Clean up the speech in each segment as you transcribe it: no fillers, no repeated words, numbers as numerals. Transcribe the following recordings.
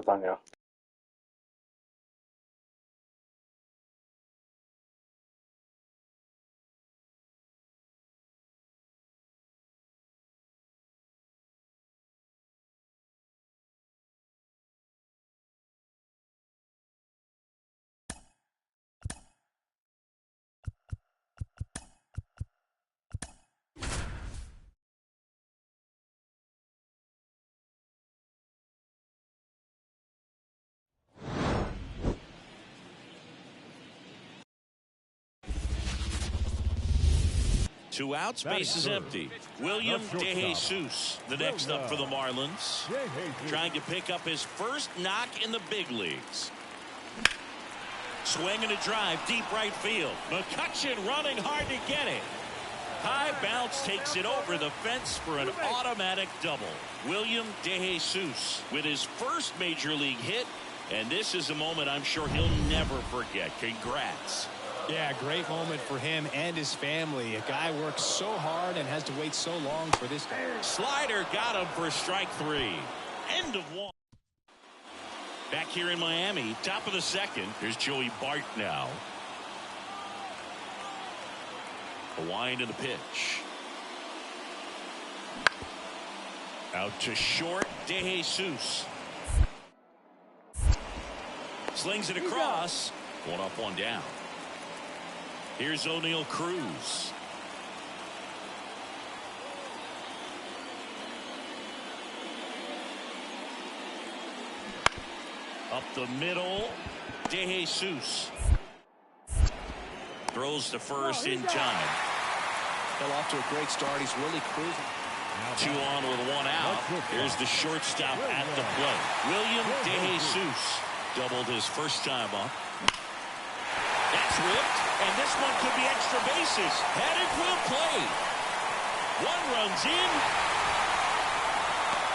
zadania. Two outs, base is empty. William DeJesus, the next up for the Marlins, trying to pick up his first knock in the big leagues. Swing and a drive, deep right field. McCutchen running hard to get it. High bounce takes it over the fence for an automatic double. William DeJesus with his first major league hit, and this is a moment I'm sure he'll never forget. Congrats. Yeah, great moment for him and his family. A guy works so hard and has to wait so long for this. Slider got him for strike three. End of one. Back here in Miami, top of the second. Here's Joey Bart now. A wind of the pitch. Out to short, DeJesus. Slings it across. One up, one down. Here's O'Neal Cruz. Up the middle, DeJesus. Throws to first in time. Got off to a great start. He's really cruising. Two on with one out. Here's the shortstop at the plate. William DeJesus doubled his first time up. That's ripped, and this one could be extra bases. Headed for the plate. One runs in.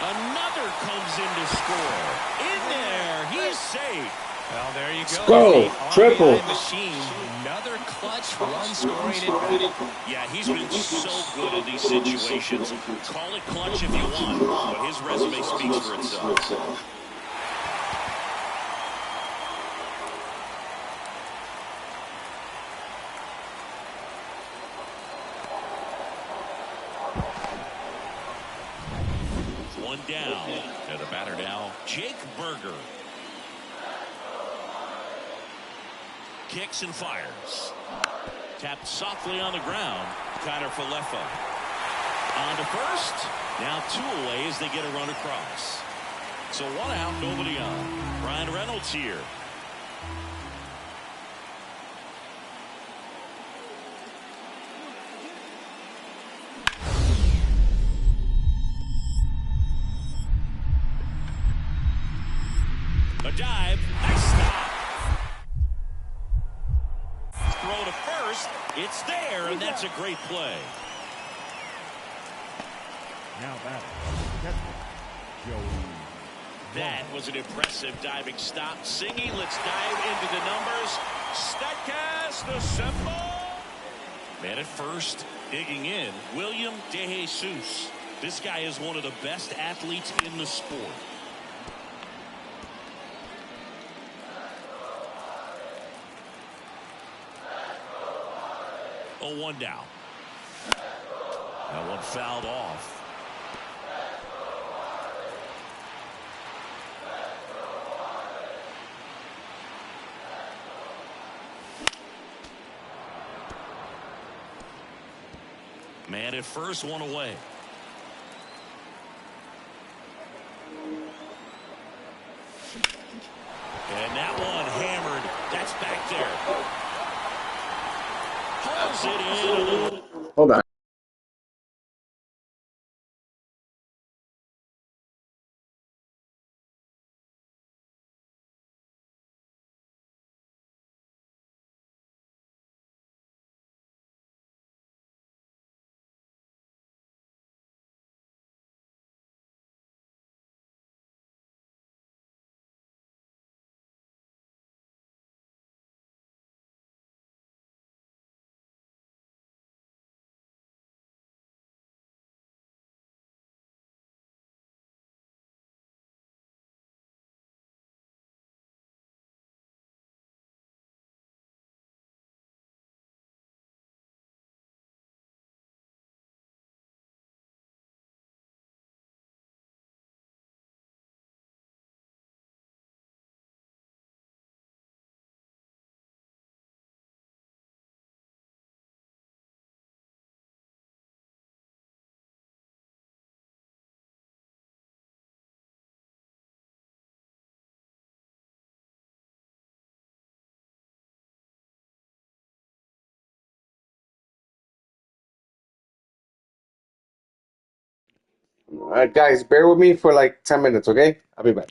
Another comes in to score. In there, he's safe. Well, there you go. Go, triple. Machine. Another clutch run scoring at bat. Yeah, he's been so good in these situations. Call it clutch if you want, but his resume speaks for itself. One down. And the batter now, Jake Berger. Kicks and fires. Tapped softly on the ground. Connor Falefa. On to first. Now two away as they get a run across. So one out, nobody on. Ryan Reynolds here. A dive. Nice stop. Throw to first. It's there, and that's a great play. Now that Joey. That was an impressive diving stop. Singing, let's dive into the numbers. Statcast assemble. Man at first, digging in, William DeJesus. This guy is one of the best athletes in the sport. Oh, one down. That one fouled off. Man at first, one away. And that one hammered. That's back there. Pulls it in. Hold on. Guys, bear with me for like 10 minutes, okay? I'll be back.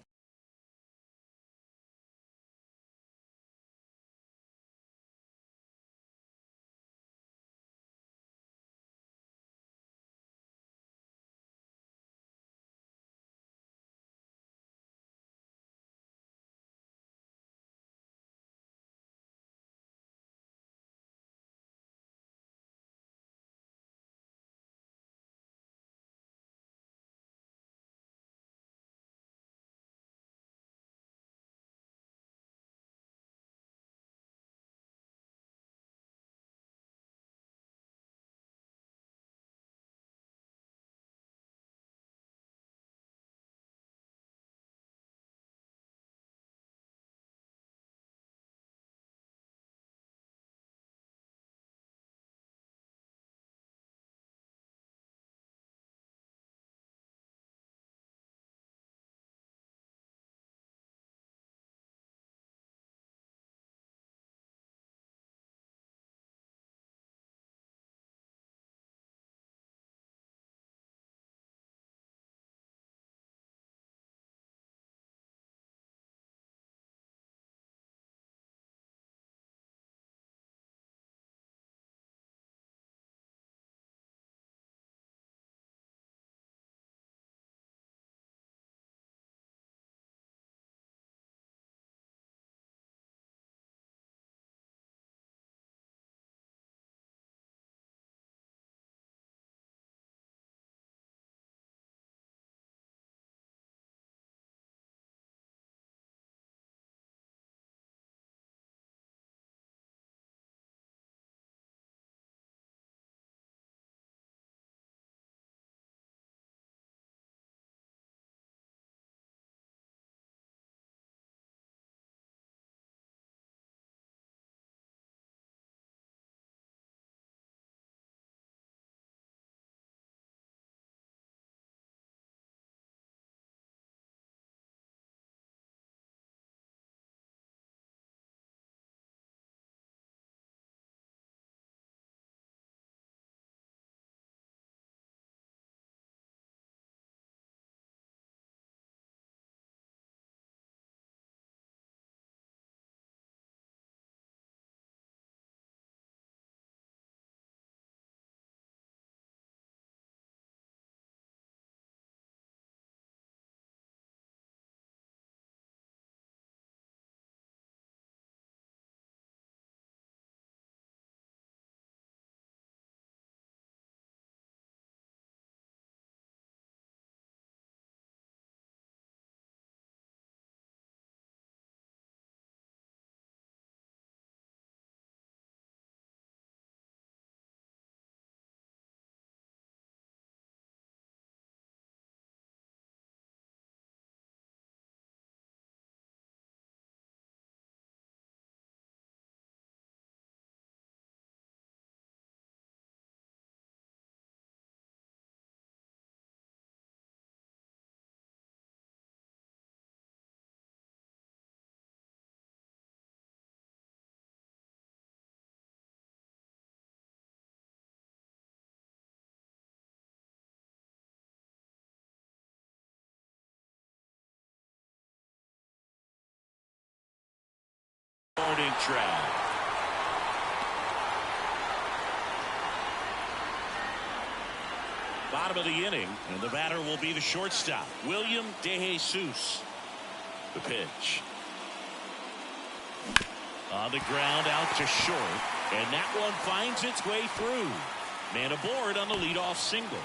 Warning track. Bottom of the inning, and the batter will be the shortstop, William DeJesus. The pitch. On the ground, out to short, and that one finds its way through. Man aboard on the leadoff single.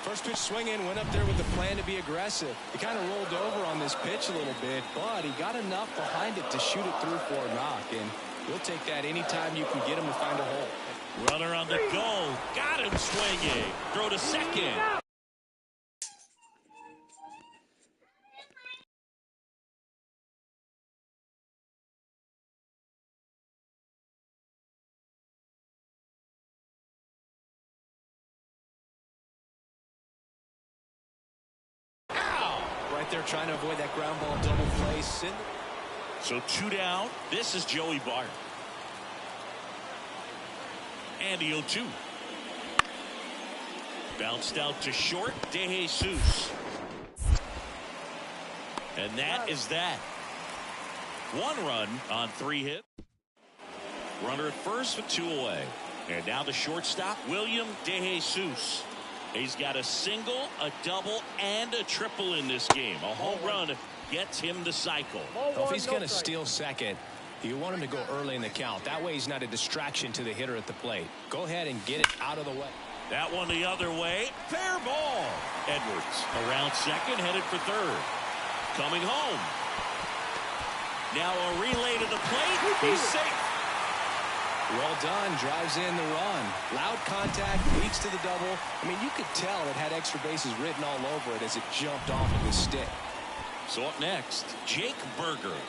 First pitch swinging, went up there with the plan to be aggressive. He kind of rolled over on this pitch a little bit, but he got enough behind it to shoot it through for a knock, and he'll take that anytime you can get him to find a hole. Runner on the go. Got him swinging. Throw to second. Right there trying to avoid that ground ball double play. So 2 down. This is Joey Bart. And the 0-2. Bounced out to short. DeJesus. And that is that. 1 run on 3 hits. Runner at first with 2 away. And now the shortstop, William DeJesus. He's got a single, a double, and a triple in this game. A home run gets him the cycle. Well, if he's going to steal second, you want him to go early in the count. That way he's not a distraction to the hitter at the plate. Go ahead and get it out of the way. That one the other way. Fair ball. Edwards around second, headed for third. Coming home. Now a relay to the plate. He's safe. Well done. Drives in the run. Loud contact, leads to the double. I mean, you could tell it had extra bases written all over it as it jumped off of his stick. So up next, Jake Berger.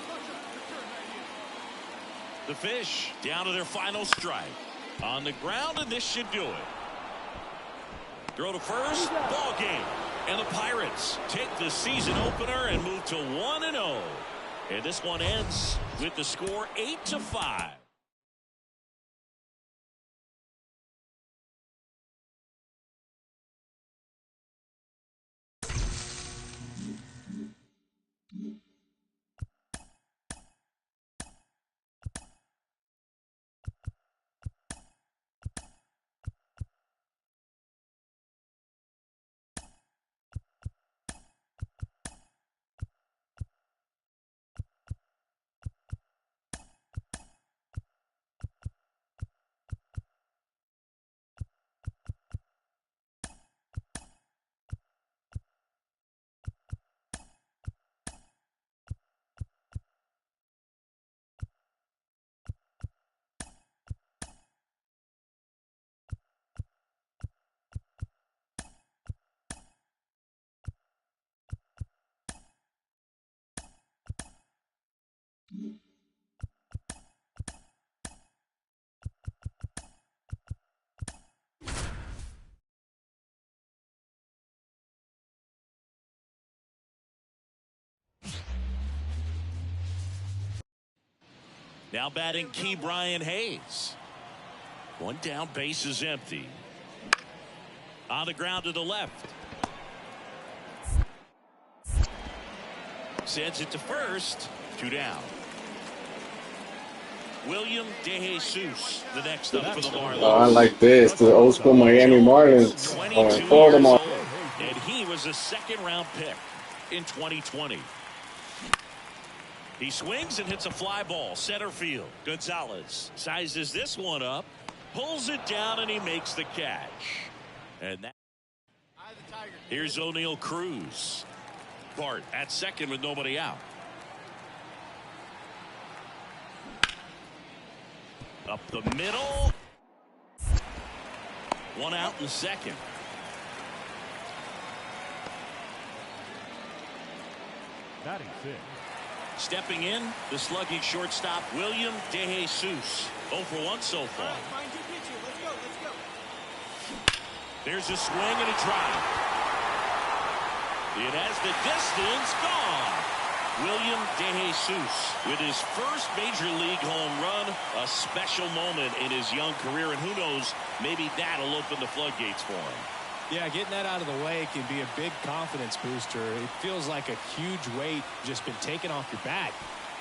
The Fish down to their final strike. On the ground, and this should do it. Throw to first, ball game. And the Pirates take the season opener and move to 1-0. And this one ends with the score 8-5. Now batting Key Brian Hayes. One down, base is empty. On the ground to the left. Sends it to first. 2 down. William DeJesus, the next up for the Marlins. I like this. The old school Miami Marlins. 22 Florida years old, Marlins. and he was a second-round pick in 2020. He swings and hits a fly ball center field. Gonzalez sizes this one up, pulls it down, and he makes the catch. And that. Here's O'Neal Cruz. Bart at second with nobody out. Up the middle. 1 out in second. Batting 6. Stepping in, the sluggish shortstop, William DeJesus. 0 for 1 so far. There's a swing and a drive. It has the distance gone. William DeJesus with his first major league home run. A special moment in his young career, and who knows, maybe that'll open the floodgates for him. Yeah, getting that out of the way can be a big confidence booster. It feels like a huge weight just been taken off your back.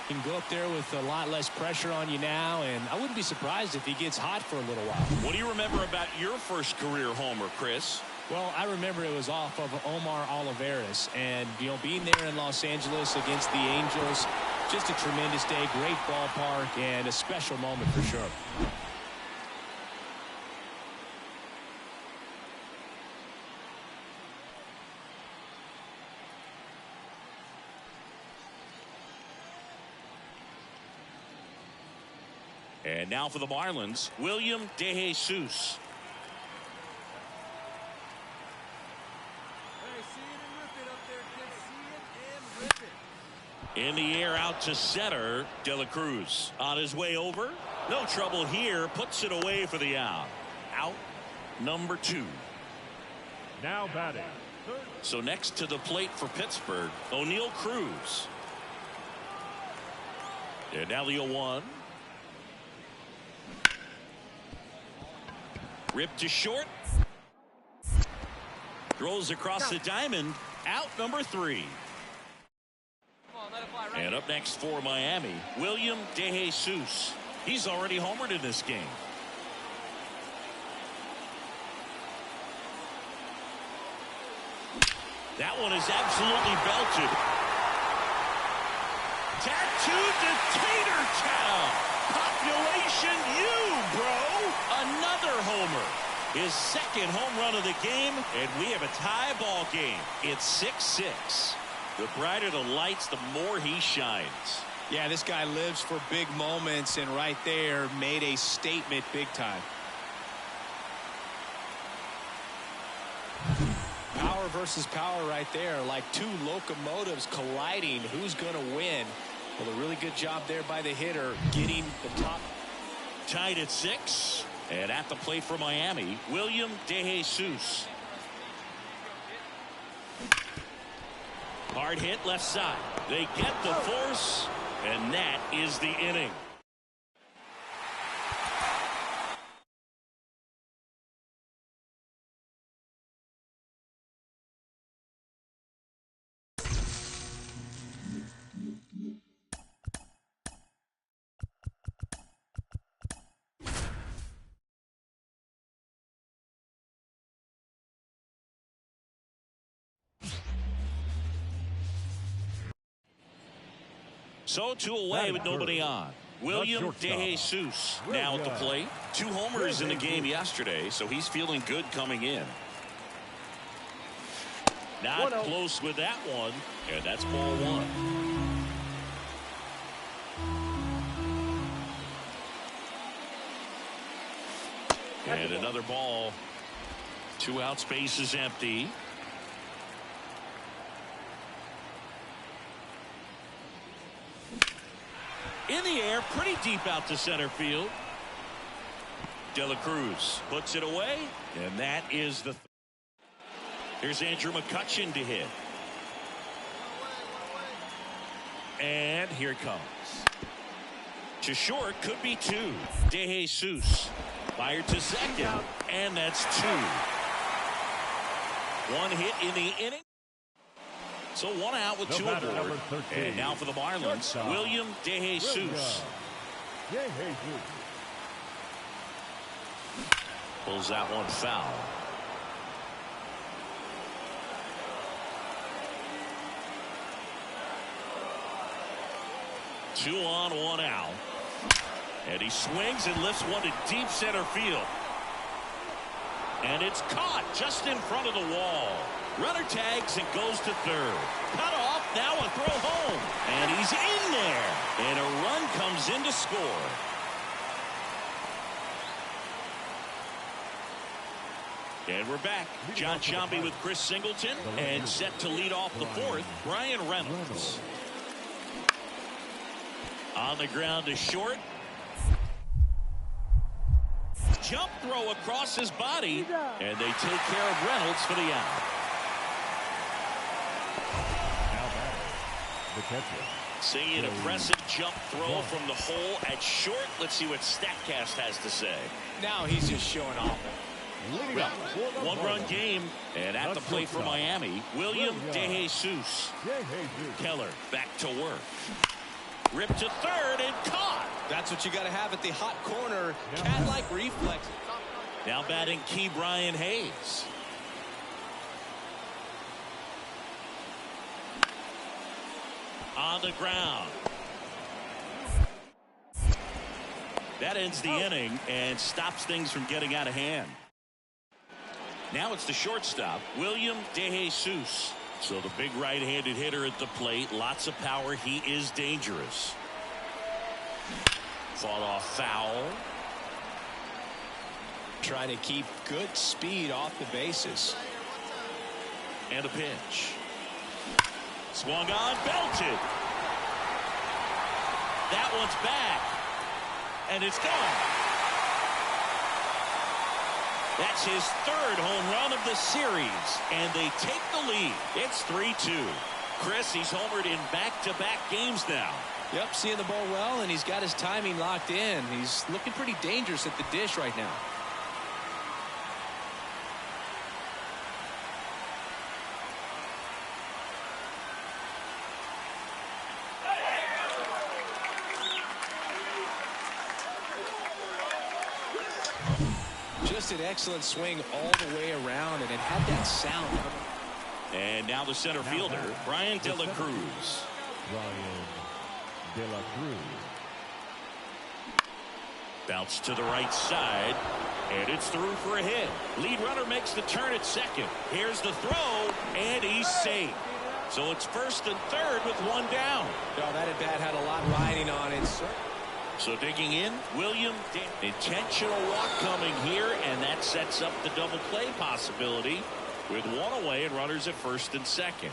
You can go up there with a lot less pressure on you now, and I wouldn't be surprised if he gets hot for a little while. What do you remember about your first career homer, Chris? Well, I remember it was off of Omar Olivares, and being there in Los Angeles against the Angels, just a tremendous day, great ballpark, and a special moment for sure. And now for the Marlins, William DeJesus. In the air out to center. De La Cruz on his way over. No trouble here. Puts it away for the out. Out number 2. Now batting. So next to the plate for Pittsburgh, O'Neal Cruz. And now the 0-1. Ripped to short. Throws across the diamond. Out number 3. And up next for Miami, William DeJesus. He's already homered in this game. That one is absolutely belted. Tattooed to Tater Town. Population U, bro. Another homer. His second home run of the game, and we have a tie ball game. It's 6-6. The brighter the lights, the more he shines. Yeah, this guy lives for big moments, and right there made a statement big time. Power versus power right there, like two locomotives colliding. Who's going to win? Well, a really good job there by the hitter, getting the top. Tied at 6, and at the plate for Miami, William DeJesus. Hard hit left side. They get the force, and that is the inning. So 2 away with nobody on. William DeJesus now at the plate. 2 homers in the game yesterday, so he's feeling good coming in. Not close with that one, and that's ball 1. And another ball. 2 outs, base is empty. In the air, pretty deep out to center field. De La Cruz puts it away, and that is the. Here's Andrew McCutchen to hit. And here it comes. To short, could be 2. DeJesus fired to second, and that's 2. 1 hit in the inning. So 1 out with 2 aboard. And now for the Marlins, William DeJesus. Pulls that one foul. Two on, 1 out. And he swings and lifts one to deep center field. And it's caught just in front of the wall. Runner tags and goes to third. Cut off, now a throw home. And he's in there. And a run comes in to score. And we're back. John Sciambi with Chris Singleton. And set to lead off the 4th, Brian Reynolds. On the ground to short. Jump throw across his body. And they take care of Reynolds for the out. The catcher. Seeing an impressive jump throw from the hole at short. Let's see what StatCast has to say. Now he's just showing off. Well, 1-run game, and at the plate for Miami, William DeJesus. Keller back to work. Ripped to third and caught. That's what you got to have at the hot corner. Cat-like reflex. Now batting Key Brian Hayes. On the ground. That ends the inning and stops things from getting out of hand. Now it's the shortstop, William DeJesus. So the big right-handed hitter at the plate, lots of power. He is dangerous. Fought off foul. Trying to keep good speed off the bases. And a pitch. Swung on, belted. That one's back. And it's gone. That's his 3rd home run of the series. And they take the lead. It's 3-2. Chris, he's homered in back-to-back games now. Yep, seeing the ball well, and he's got his timing locked in. He's looking pretty dangerous at the dish right now. Just an excellent swing all the way around, and it had that sound. And now the center fielder, Brian De La Cruz. Brian De La Cruz. Bounce to the right side, and it's through for a hit. Lead runner makes the turn at second. Here's the throw, and he's safe. So it's first and third with one down. Oh, that at bat had a lot riding on it. So digging in, William, intentional walk coming here, and that sets up the double play possibility with one away and runners at first and second.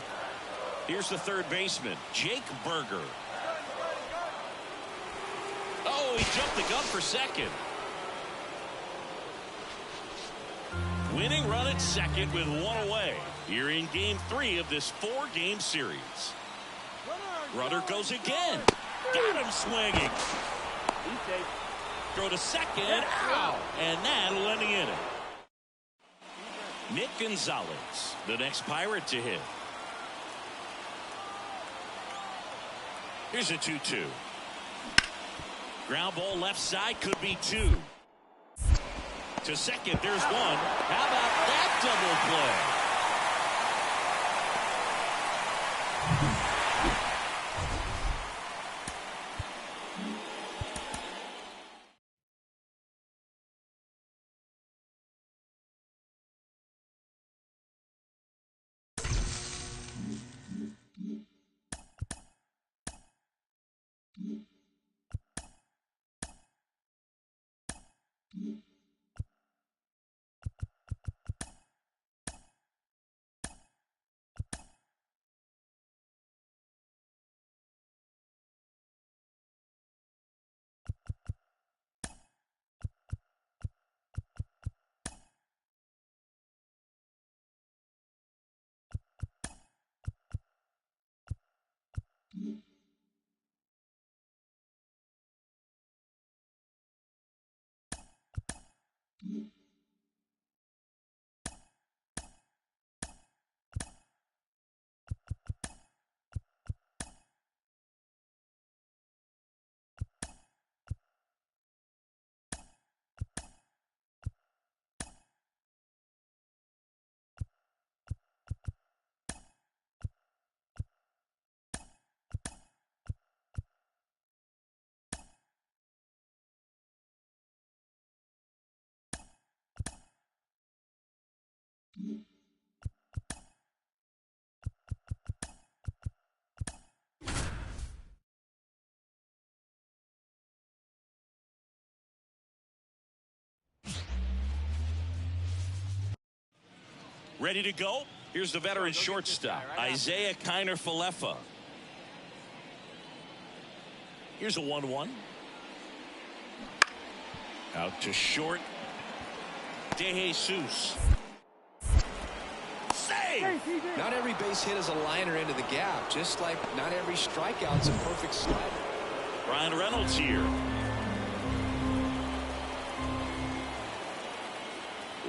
Here's the third baseman, Jake Berger. Oh, he jumped the gun for second. Winning run at second with one away. Here in game 3 of this 4-game series. Runner goes again. Got him swinging. Throw to second. Ow! And that'll end the inning. Nick Gonzalez, the next Pirate to hit. Here's a 2-2. Ground ball left side, could be 2. To second, there's 1. How about that double play? Ready to go? Here's the veteran shortstop, Isaiah Kiner-Falefa. Here's a 1-1. Out to short. DeJesus. Save! Not every base hit is a liner into the gap, just like not every strikeout's a perfect slider. Ryan Reynolds here.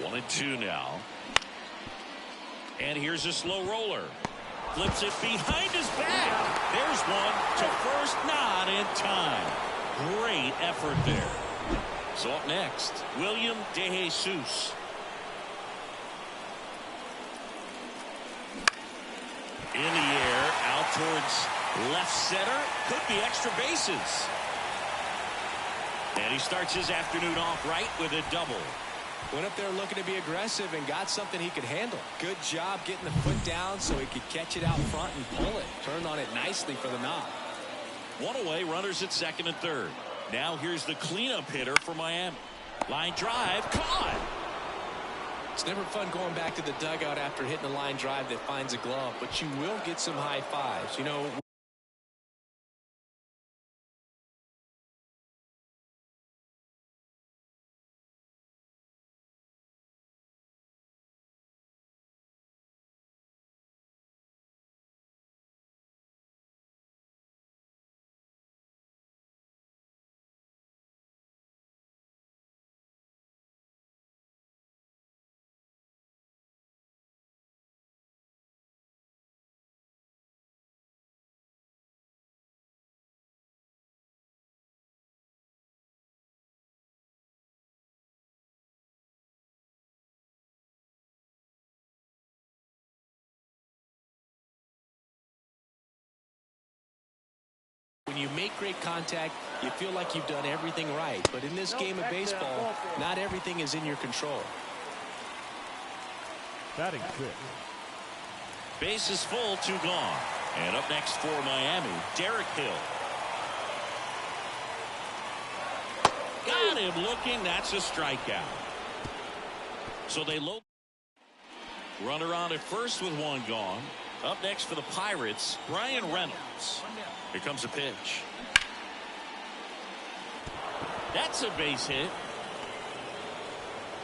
1-2 now. And here's a slow roller. Flips it behind his back. There's one to first, not in time. Great effort there. So up next, William DeJesus. In the air, out towards left center. Could be extra bases. And he starts his afternoon off right with a double. Went up there looking to be aggressive and got something he could handle. Good job getting the foot down so he could catch it out front and pull it. Turned on it nicely for the knock. One away, runners at second and third. Now here's the cleanup hitter for Miami. Line drive, caught. It's never fun going back to the dugout after hitting a line drive that finds a glove, but you will get some high fives. You know, you make great contact, you feel like you've done everything right. But in this game of baseball, not everything is in your control. Batting fifth. Base is full, 2 gone. And up next for Miami, Derek Hill. Got him looking. That's a strikeout. So they load. Runner on at first with 1 gone. Up next for the Pirates, Brian Reynolds. Here comes a pitch. That's a base hit.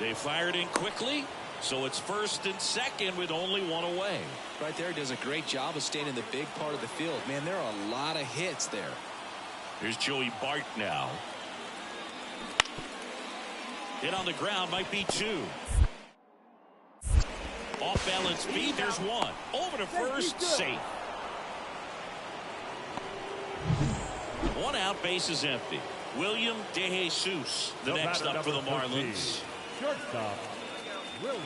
They fired in quickly, so it's first and second with only 1 away. Right there, does a great job of staying in the big part of the field. Man, there are a lot of hits there. Here's Joey Bart now. Hit on the ground, might be 2. Off balance feet, there's 1. Over to first, safe. 1 out, base is empty. William DeJesus, the next up for the Marlins. Shortstop, William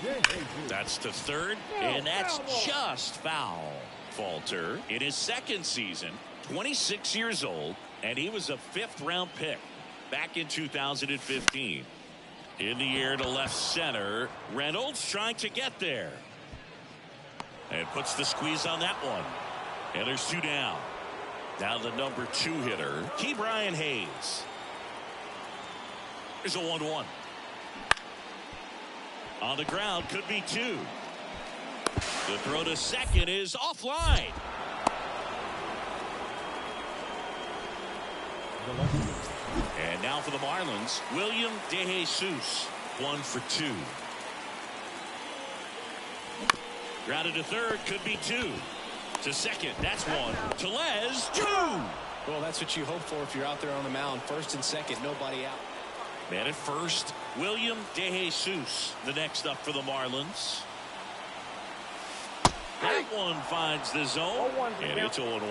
DeJesus. That's the third, and that's just foul. Falter in his second season, 26 years old, and he was a 5th-round pick back in 2015. In the air to left center. Reynolds trying to get there. And puts the squeeze on that one. And there's 2 down. Now the number 2 hitter, Ke'Bryan Hayes. There's a 1-1. On the ground, could be 2. The throw to second is offline. And now for the Marlins, William DeJesus, 1 for 2. Grounded to third, could be 2. To second, that's 1. To Les, 2. Well, that's what you hope for if you're out there on the mound. First and second, nobody out. Man at first, William DeJesus, the next up for the Marlins. That one finds the zone, and it's 0-1.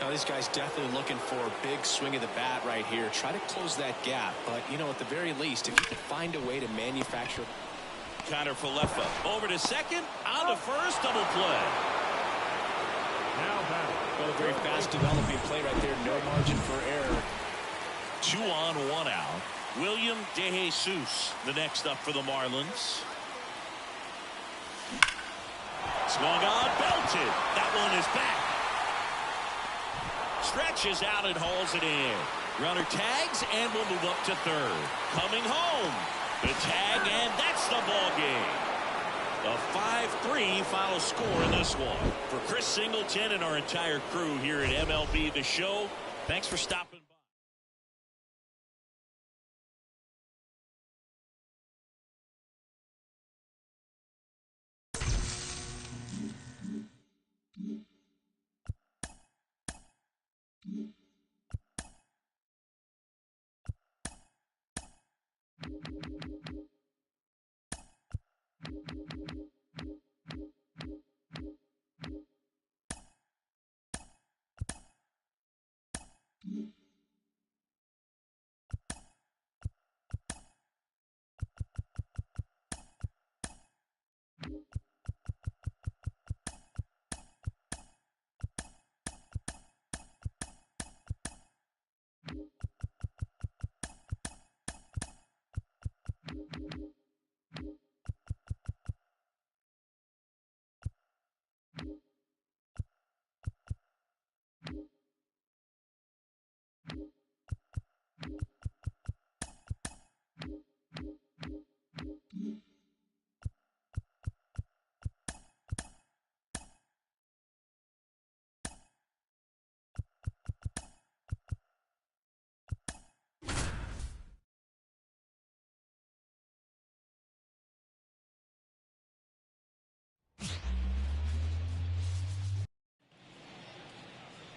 Now, this guy's definitely looking for a big swing of the bat right here. Try to close that gap. But, you know, at the very least, if you can find a way to manufacture. Connor Falefa over to second, on to first, double play. Now batting. Well, a very fast developing play right there. No margin for error. 2 on, 1 out. William DeJesus, the next up for the Marlins. Swung on, belted. That one is back. Stretches out and hauls it in. Runner tags and will move up to third. Coming home. The tag, and that's the ball game. A 5-3 final score in this one. For Chris Singleton and our entire crew here at MLB The Show, thanks for stopping by.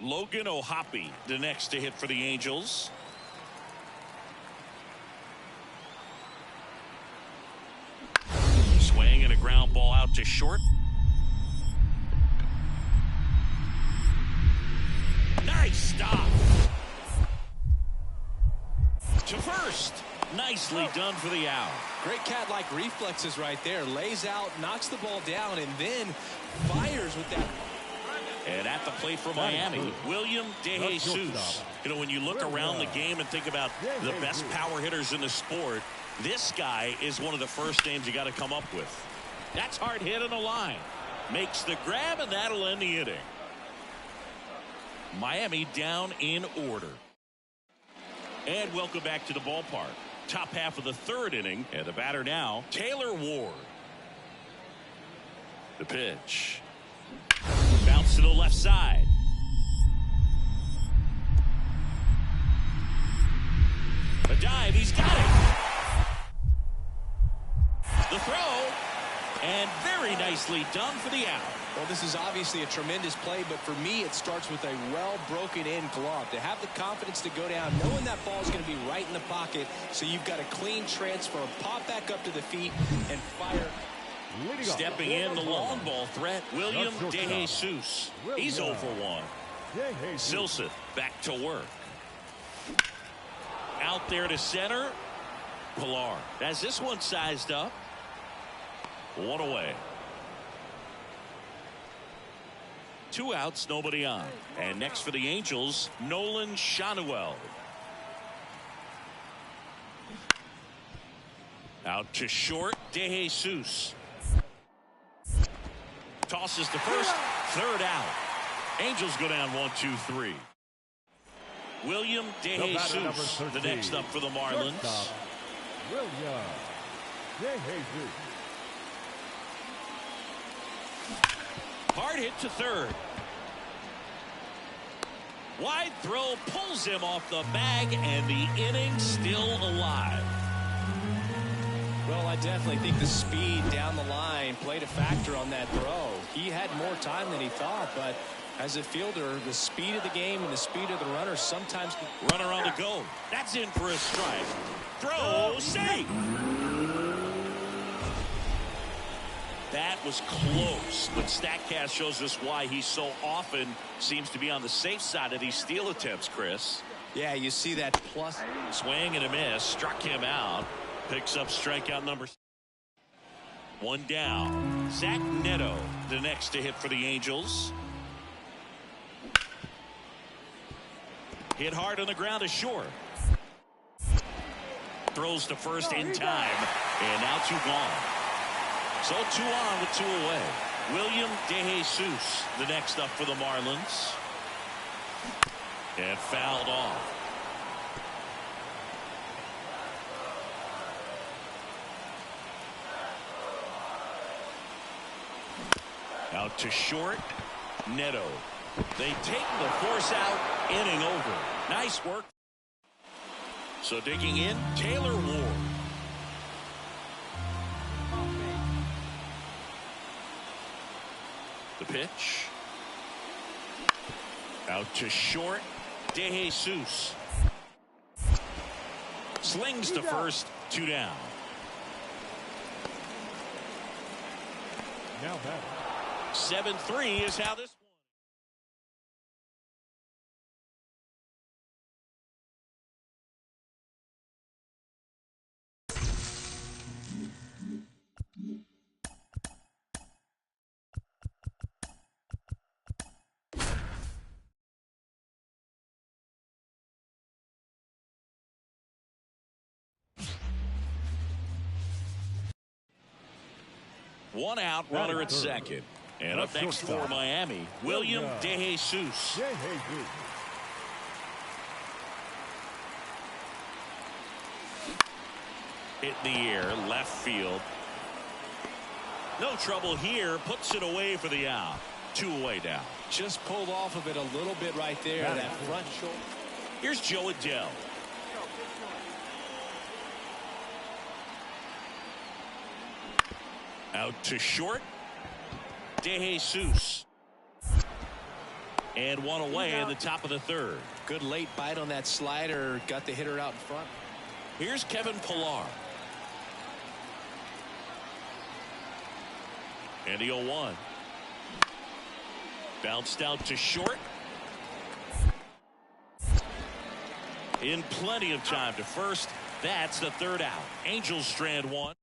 Logan O'Hoppe, the next to hit for the Angels. Swing and a ground ball out to short. Nice stop. To first. Nicely done for the out. Great cat-like reflexes right there. Lays out, knocks the ball down, and then fires with that. And at the plate for Miami, William DeJesus. You know, when you look around the game and think about the best power hitters in the sport, this guy is one of the first names you got to come up with. That's hard hit on the line. Makes the grab, and that'll end the inning. Miami down in order. And welcome back to the ballpark. Top half of the third inning, and the batter now, Taylor Ward. The pitch. Bounce to the left side. A dive, he's got it. The throw, and very nicely done for the out. Well, this is obviously a tremendous play, but for me, it starts with a well-broken-in glove. To have the confidence to go down, knowing that ball is going to be right in the pocket, so you've got a clean transfer, pop back up to the feet, and fire. Stepping in, the long ball threat, William DeJesus. He's 0 for 1. Silseth back to work. Out there to center. Pilar has this one sized up. 1 away. 2 outs, nobody on. And next for the Angels, Nolan Schanuel. Out to short, DeJesus. Tosses to first, 3rd out. Angels go down 1-2-3. William DeJesus, the next up for the Marlins. William DeJesus. Hard hit to 3rd. Wide throw pulls him off the bag, and the inning still alive. Well, I definitely think the speed down the line played a factor on that throw. He had more time than he thought, but as a fielder, the speed of the game and the speed of the runner sometimes. Runner on the go. That's in for a strike. Throw, safe. That was close, but StatCast shows us why he so often seems to be on the safe side of these steal attempts, Chris. Yeah, you see that plus. Swing and a miss, struck him out. Picks up strikeout number 1 down. Zach Neto, the next to hit for the Angels. Hit hard on the ground to short. Throws to first in time, and now 2 gone. So 2 on with 2 away. William DeJesus, the next up for the Marlins. And fouled off. Out to short, Neto. They take the force out, inning over. Nice work. So digging in, Taylor Ward. The pitch. Out to short, DeJesus. Slings to first, 2 down. Now batting. 7-3 is how this one out, runner at second. And up next for Miami, William DeJesus. Hit in the air, left field. No trouble here, puts it away for the out. 2 away now. Just pulled off of it a little bit right there, that front shoulder. Here's Joe Adele. Out to short. DeJesus. And 1 away in the top of the 3rd. Good late bite on that slider. Got the hitter out in front. Here's Kevin Pilar. And the 0-1. Bounced out to short. In plenty of time to first. That's the 3rd out. Angels strand 1.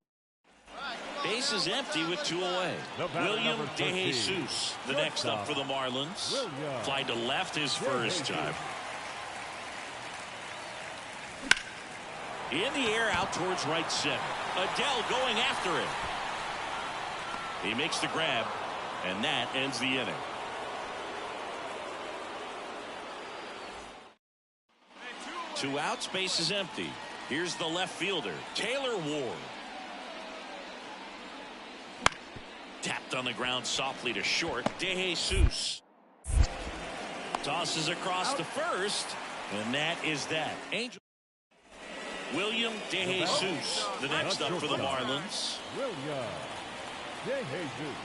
Base is empty with 2 away. William DeJesus, the next up for the Marlins. Fly to left his first time. In the air out towards right center. Adele going after it. He makes the grab, and that ends the inning. Two outs, base is empty. Here's the left fielder, Taylor Ward. Tapped on the ground softly to short. DeJesus tosses across to first, and that is that. Angel. William DeJesus, the next up for the Marlins. William DeJesus.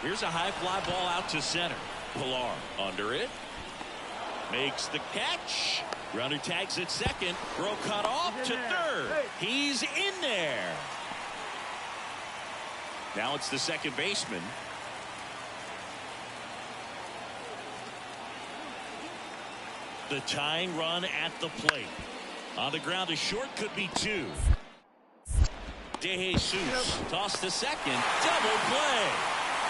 Here's a high fly ball out to center. Pilar under it. Makes the catch. Runner tags at second. Throw cut off to third. He's in there. Now it's the second baseman. The tying run at the plate. On the ground to short, could be 2. DeJesus tossed to second. Double play.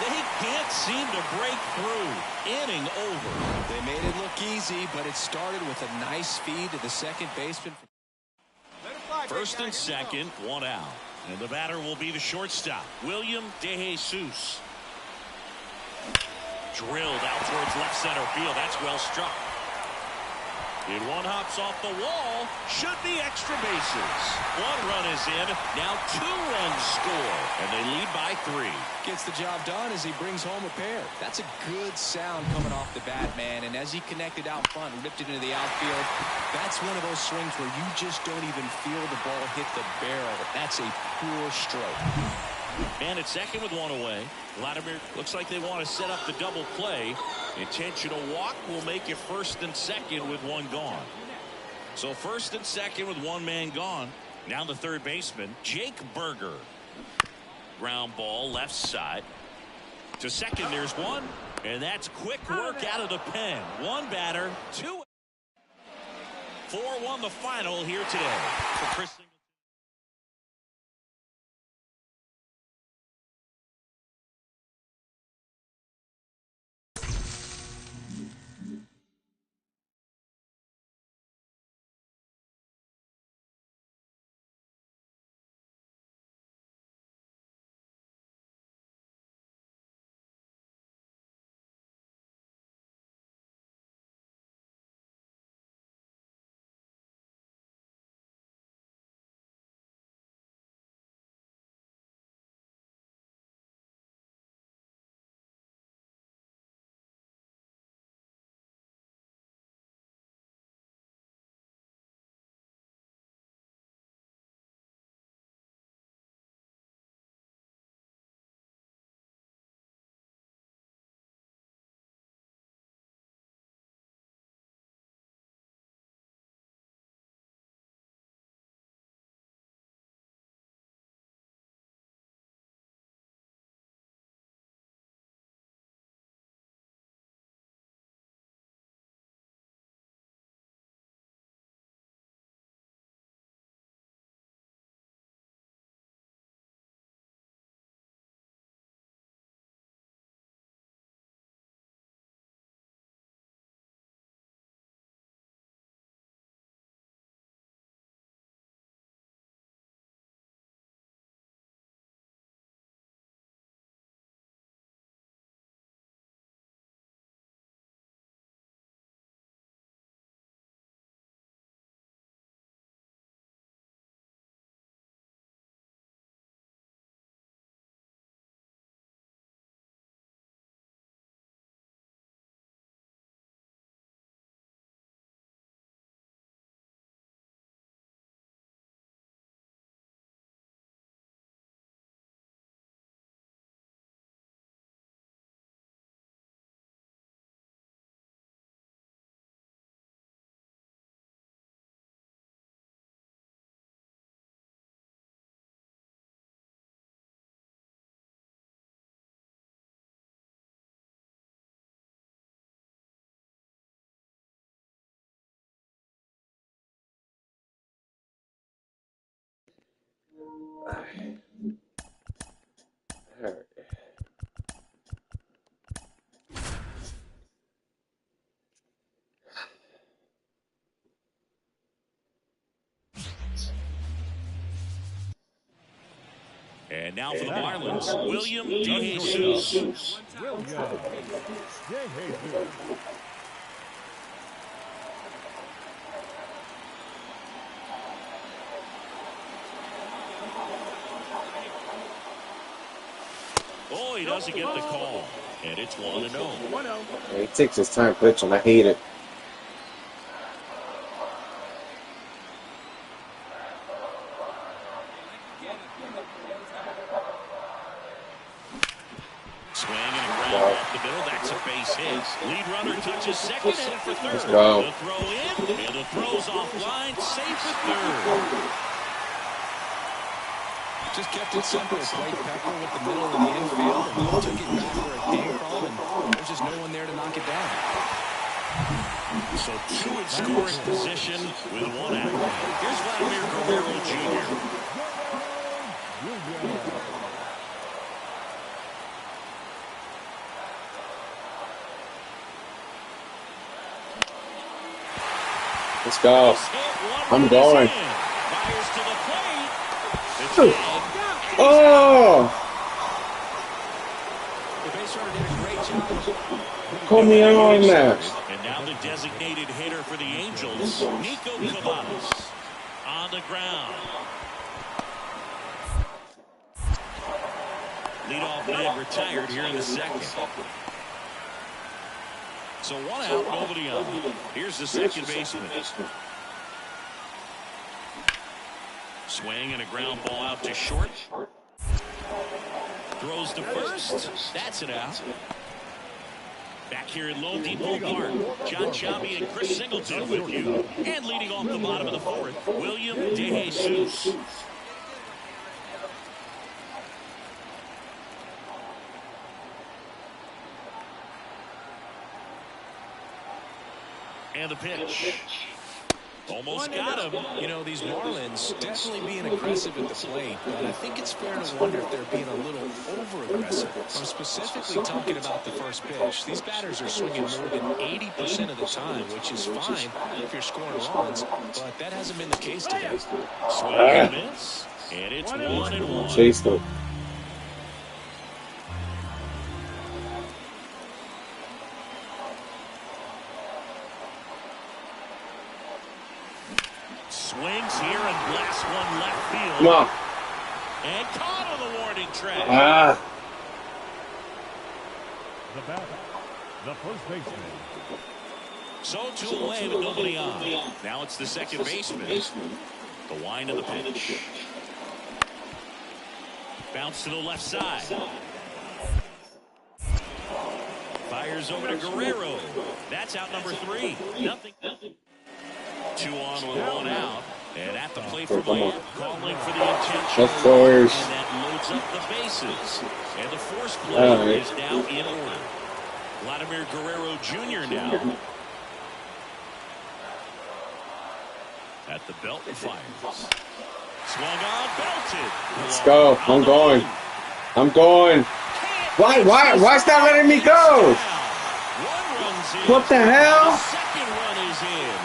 They can't seem to break through. Inning over. They made it look easy, but it started with a nice feed to the second baseman. First and second, 1 out. And the batter will be the shortstop, William DeJesus. Drilled out towards left center field. That's well struck. And one hops off the wall. Should be extra bases. 1 run is in. Now 2 runs score. And they lead by 3. Gets the job done as he brings home a pair. That's a good sound coming off the bat, man. And as he connected out front and ripped it into the outfield, that's one of those swings where you just don't even feel the ball hit the barrel. That's a poor stroke. Man at second with 1 away. Vladimir looks like they want to set up the double play. Intentional walk will make it first and second with 1 gone. So first and second with 1 man gone. Now the third baseman, Jake Berger. Ground ball left side. To second, there's 1. And that's quick work out of the pen. 1 batter, 2. 4-1 the final here today. For Chris And now for the Marlins, William DeJesus. William DeJesus. Oh, he doesn't get the call. And it's 1-0. Yeah, he takes his time pitching. I hate it. Swing and a ground off the middle. That's a base hit. Lead runner touches second, headed for third. Let's go. The throw in, and the throw's offline. Safe at third. Just kept it simple. Played Pepper with the middle of the infield and took it back where it came from, and there's just no one there to knock it down. So two in scoring position with one out. Here's Vladimir Guerrero Jr. Let's go. I'm going. Fires to the plate. Oh! The base runner did a great job. Call me out on that. And now the designated hitter for the Angels, Nico Cavadas, on the ground. Leadoff man retired here in the second. So one out, nobody on. Here's the second baseman. Swing and a ground ball out to short. Throws to first. That's it out. Back here in Lone Depot Park, John Chabi and Chris Singleton with you. And leading off the bottom of the fourth, William DeJesus. And the pitch. Almost got him. You know, these Marlins definitely being aggressive at the plate, but I think it's fair to wonder if they're being a little over-aggressive. I'm specifically talking about the first pitch. These batters are swinging more than 80% of the time, which is fine if you're scoring runs, but that hasn't been the case today. Swing and miss. And it's 1-1. Chase them. Swings here and blasts one left field. Come on. And caught on the warning track. Ah. The batter, the first baseman. So two away with nobody on. Now it's the second baseman. The wind of the pitch. Bounce to the left side. Fires over to Guerrero. That's out number 3. Nothing. 2 on with 1 out. And at the plate for Miami, calling for the intention. Of course. And that loads up the bases. And the force play is now in order. Vladimir Guerrero Jr. now. At the belt and fires. Swung on, belted. Let's go. I'm going. I'm going. Why is that letting me go? What the hell? Second run is in.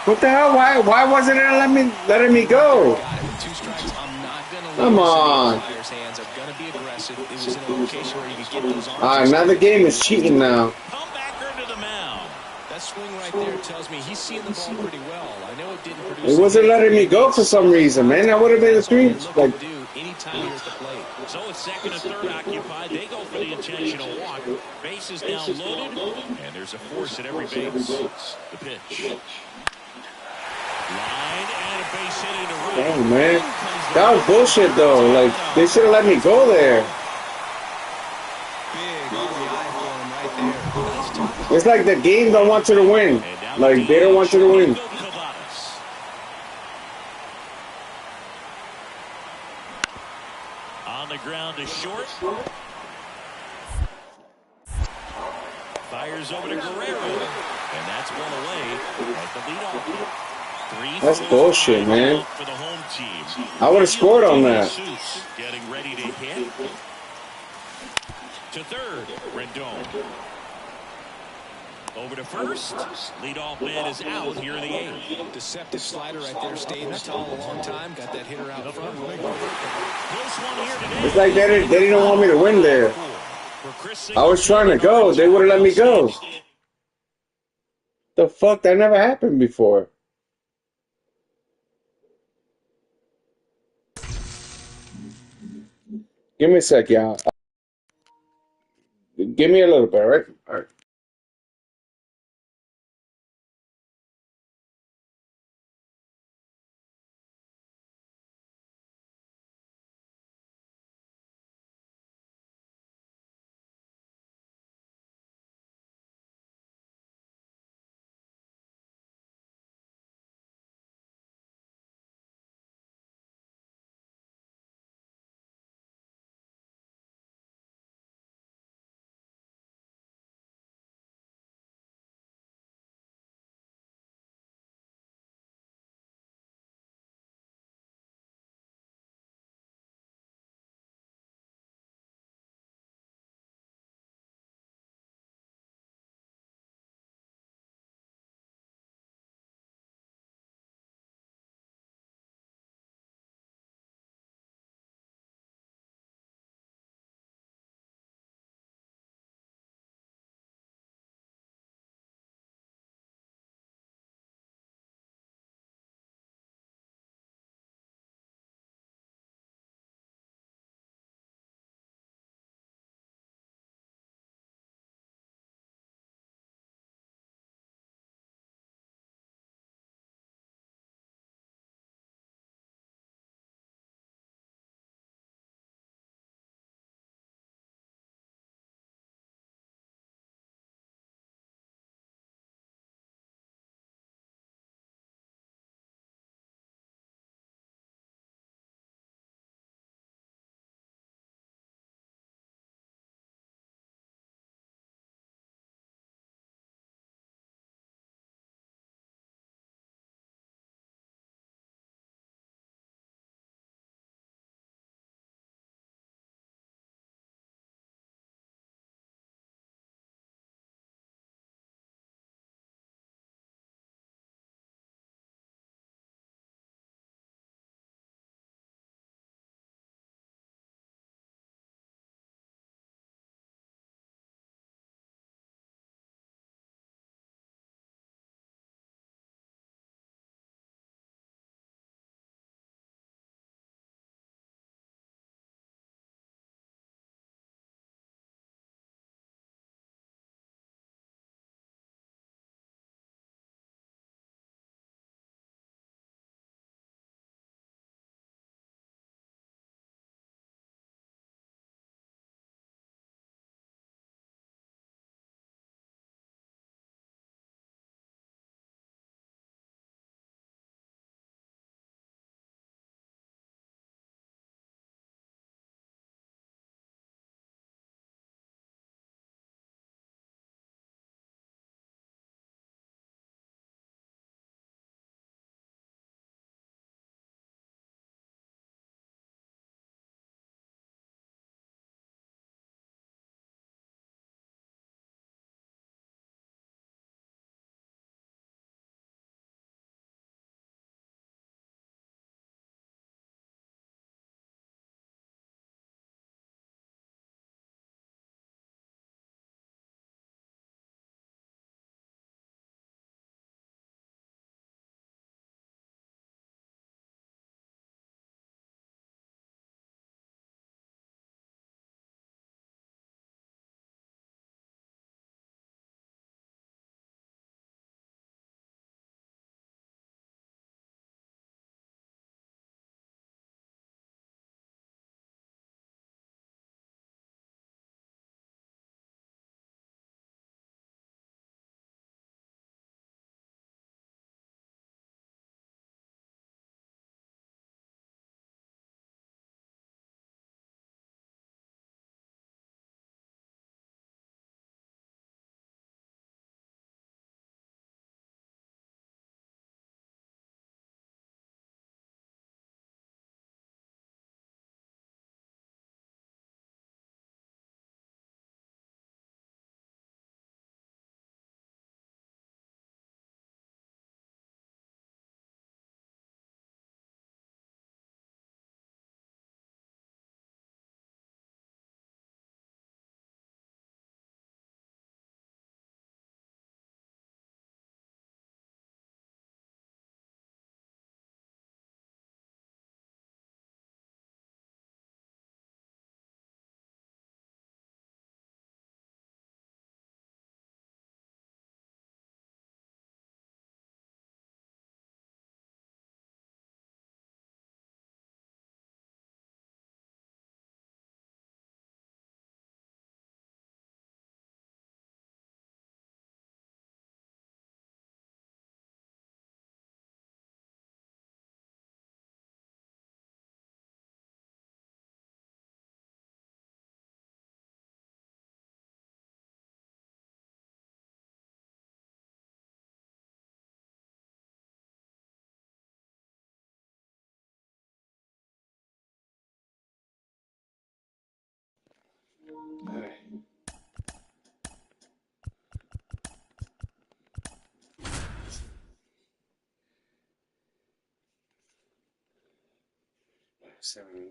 What the hell? Why wasn't it letting me go? Got it with 2 strikes. I'm not going to Come on. players' hands are going to be aggressive. It was in a location where you could get those arms. Now the game is cheating now. Comebacker to the mound. That swing right there tells me he's seeing the ball pretty well. I know it didn't produce. It wasn't letting me go for some reason, man. That would have been a 3. Like, do anytime you're at the plate. So it's second and third occupied. They go for the intentional walk. Base is now loaded, and there's a force at every base. The pitch. Line and a base hit into right. dang, man. That was bullshit, though. Like, they should have let me go there. Big RBI for him right there. Nice job. It's like the game don't want you to win. Like, they don't want you to win. On the ground is short. Fires over to Guerrero. And that's one away at the leadoff. That's bullshit, man. For the home team. I would have scored on that. Getting ready to hit. To third, Rendon. Over to first. Leadoff man is out here in the 8th. Deceptive slider right there. Stayed in the tall a long time. Got that hitter out front. Close one here today. It's like they didn't want me to win there. I was trying to go. They wouldn't let me go. The fuck? That never happened before. Give me a sec, y'all. Give me a little bit, right? All right.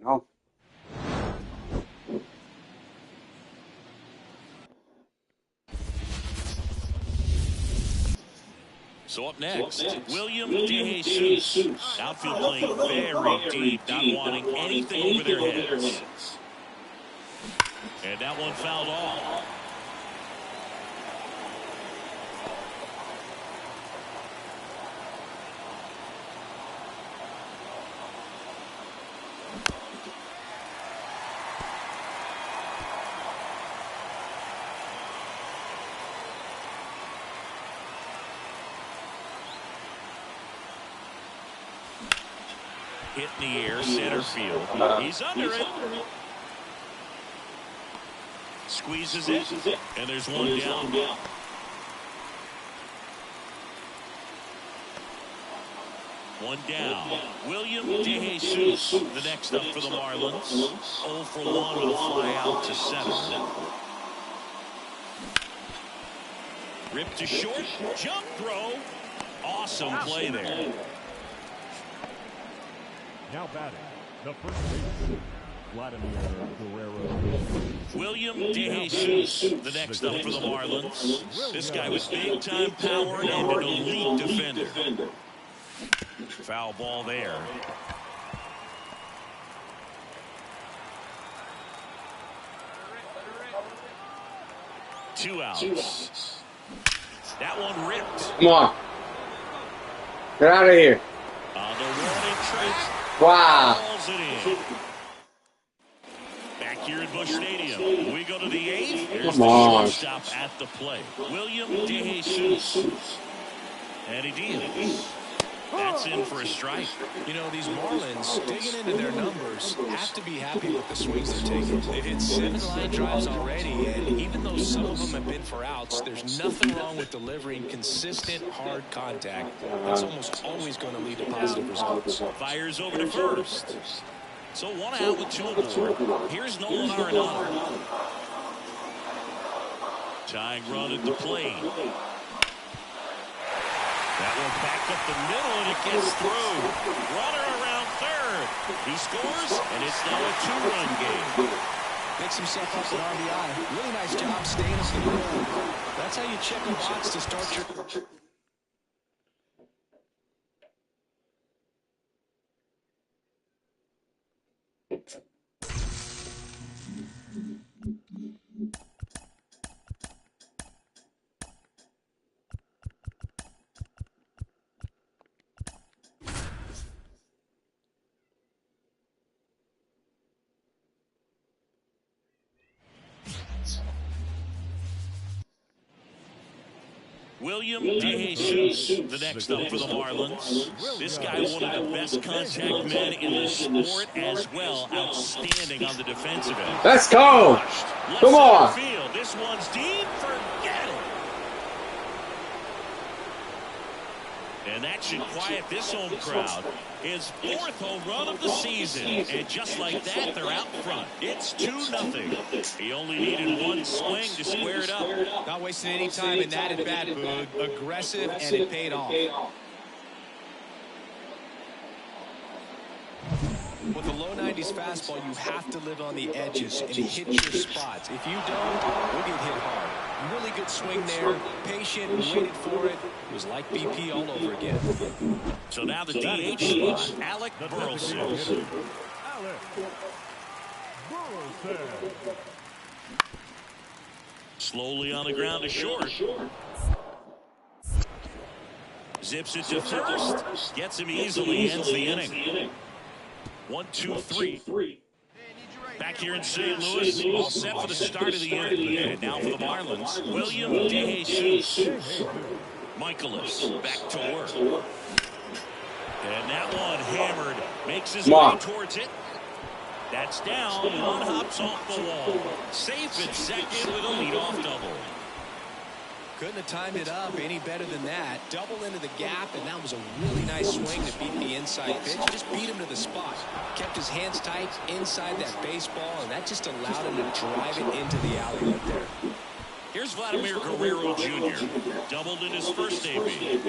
No. So up next, William DeJesus. Outfield playing very deep, not wanting anything over their heads. And that one fouled off. Hit in the air, center field. He's under it. Squeezes it, and there's one down. One down. William DeJesus, the next up for the Marlins. 0 for 1 with a fly out to center. Ripped to short, jump throw. Awesome play there. Now batting, the first baseman, Vladimir Guerrero. William DeJesus, the next up for the Marlins. This guy was big-time power and an elite defender. Foul ball there. Two outs. That one ripped. Come on. Get out of here. On the warning track. Wow. Balls it in. Back here at Busch Stadium. We go to the 8th. Here's Come the on. shortstop at the plate. William DeJesus. And he deals. That's in for a strike. You know, these Marlins, digging into their numbers, have to be happy with the swings they're taking. They've hit 7 line drives already, and even though some of them have been for outs, there's nothing wrong with delivering consistent, hard contact. That's almost always going to lead to positive results. Fires over to first. So 1 out with 2 aboard. Here's Nolan Arenado. Tying run at the plate. That one back up the middle, and it gets through. Runner around third. He scores, and it's now a 2-run game. Picks himself up an RBI. Really nice job staying in the middle. That's how you check a box to start your... William DeJesus, the next up for the Marlins. This guy, one of the best contact men in the sport as well. Outstanding on the defensive end. Let's go. Come on. Field. This one's deep. Forget it. And that should quiet this home crowd. His 4th home run of the season. And just like that, they're out front. It's 2-0. He only needed 1 swing to square it up. Not wasting any time in that at-bat, Boog. Aggressive, and it paid off. With a low 90s fastball, you have to live on the edges and hit your spots. If you don't, you'll get hit hard. Really good swing there. Patient, waited for it. It was like BP all over again. So now the DH spot, Alec Burleson. Alec Burleson. Slowly on the ground to short. Zips it to first. Gets him easily, ends the inning. 1, 2, 3. Back here in St. Louis, all set for the start of the inning. And now for the Marlins, William DeJesus. Michaelis back to work. And that one hammered. Makes his way towards it. That's down. One hops off the wall. Safe at second with a leadoff double. Couldn't have timed it up any better than that. Double into the gap, and that was a really nice swing to beat the inside pitch. Just beat him to the spot. Kept his hands tight inside that baseball, and that just allowed him to drive it into the alley right there. Here's Vladimir Guerrero Jr. Doubled in his first AB.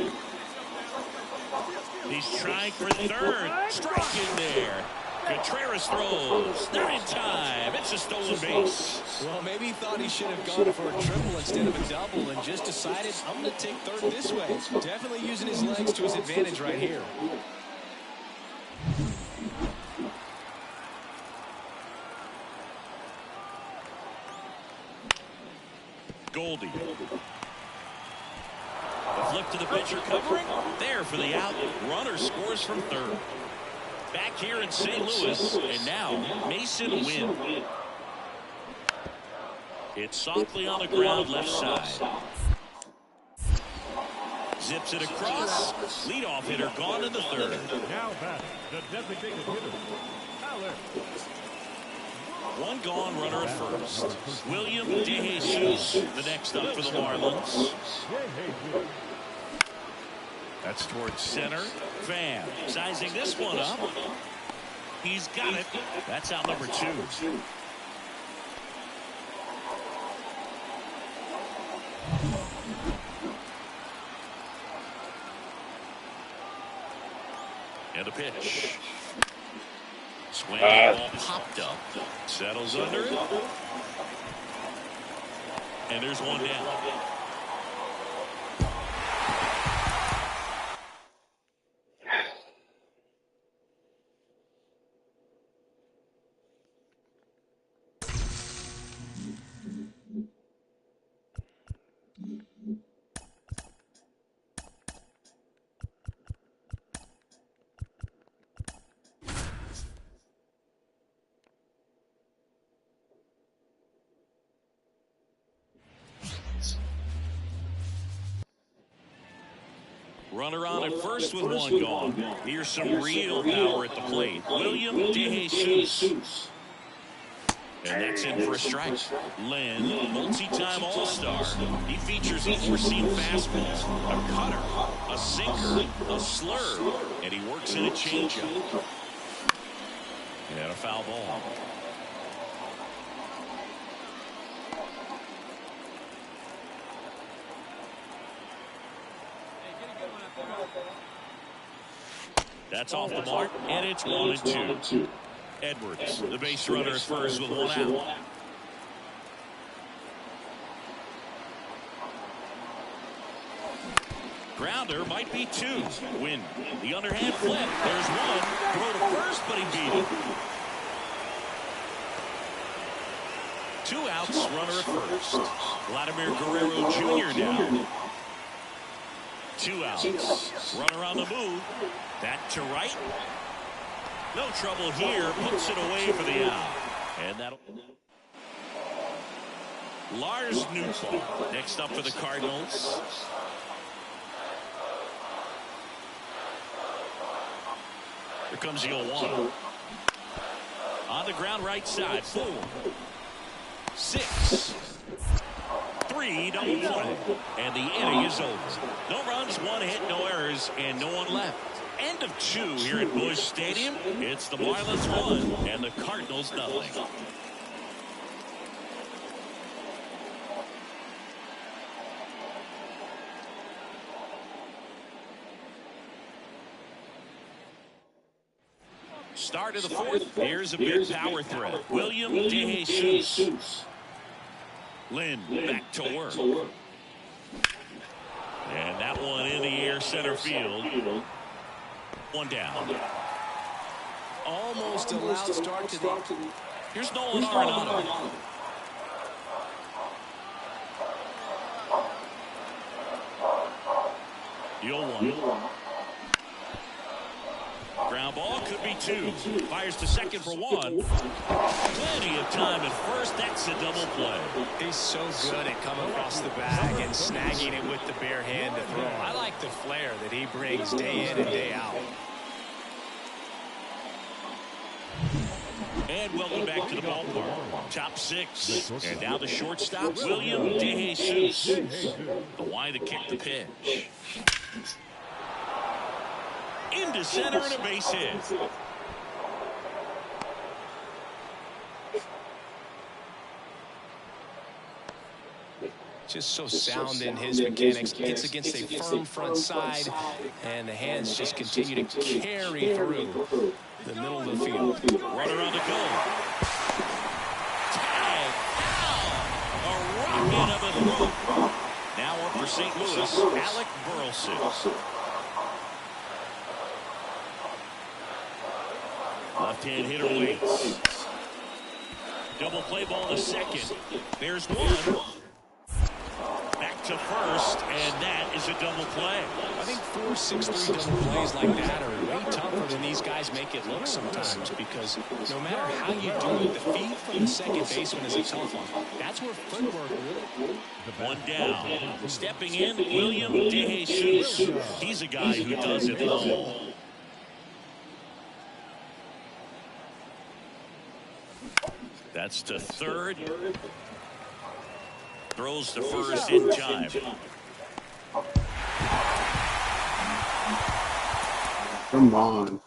He's trying for third. Strike in there. Contreras throws. They're in time. It's a stolen base. Well, maybe he thought he should have gone for a triple instead of a double and just decided, I'm going to take third this way. Definitely using his legs to his advantage right here. Goldie. The flip to the pitcher covering. There for the out. Runner scores from third. Back here in St. Louis, and now Mason Wynn. It's softly on the ground left side. Zips it across. Leadoff hitter gone in the third. Now batting, the designated hitter, Alex. One gone, runner at first. William DeJesus, the next up for the Marlins. That's towards center. Pham sizing this one up. He's got it. That's out number 2. And the pitch. Swing ball popped up. Settles under it. And there's one down. Runner on at first with one gone. Here's some real power at the plate. William DeJesus. And that's in for a strike. Lynn, multi-time All-Star. He features a four-seam fastball, a cutter, a sinker, a slurve, and he works in a changeup. And a foul ball. That's off the mark, and it's 1-2. Edwards, the base runner at first with one out. Grounder might be 2. Win. The underhand flip. There's one. Throw to first, but he beat it. 2 outs, runner at first. Vladimir Guerrero Jr. now. 2 outs. Runner on the move. That to right. No trouble here. Puts it away for the out. And that'll... Lars Nootbaar next up for the Cardinals. Here comes the 0-1. On the ground right side. 4. 6. 3 double play. And the inning is over. No runs, 1 hit, no errors, and no one left. End of 2 here at Busch Stadium. It's the Marlins 1 and the Cardinals nothing. Start of the 4th. Here's a big power threat. William DeJesus. Lynn back to work. And that one in the air center field. One down. Almost a loud start to the... Here's Nolan Arenado. The 0-1. Ground ball could be 2. Fires to second for 1. Plenty of time at first. That's a double play. He's so good at coming across the bag and snagging it with the bare hand to throw. I like the flair that he brings day in and day out. And welcome back to the ballpark. Top six. And now the shortstop, William DeJesus. The wide to kick the pitch. Into center and a base hit. Just so sound in his mechanics. Hits against a firm front side, and the hands just continue to carry through the middle of the field. Runner on the goal. Tag out. A rocket of a throw. Now up for St. Louis, Alec Burleson. Left-hand hitter waits. Double play ball to second. There's one. Back to first, and that is a double play. I think 4-6-3 double plays like that are way tougher than these guys make it look sometimes, because no matter how you do it, the feed from the second baseman is a tough one. That's where footwork really. One down. Stepping in, William DeJesus. He's a guy who does it all. That's to third. Throws to first in time. Come on.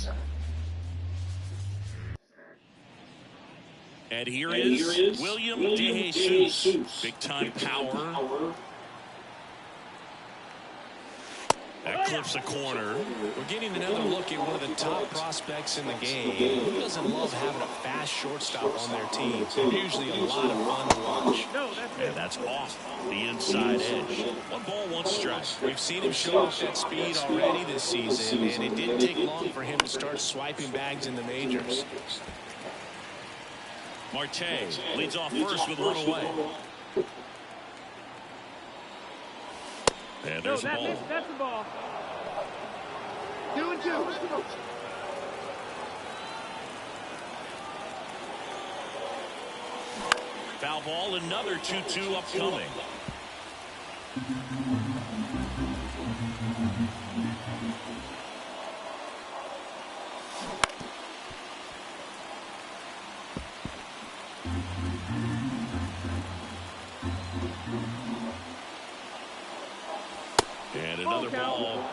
No. And here is William DeJesus. Big time power. That clips a corner. We're getting another look at one of the top prospects in the game. Who doesn't love having a fast shortstop on their team? They're usually a lot of fun to watch. And that's off the inside edge. 1 ball, 1 strike. We've seen him show off that speed already this season, and it didn't take long for him to start swiping bags in the majors. Marte leads off first with 1 away. And there's a ball. That's the ball. 2-2. Foul ball, another 2-2 upcoming. And another ball.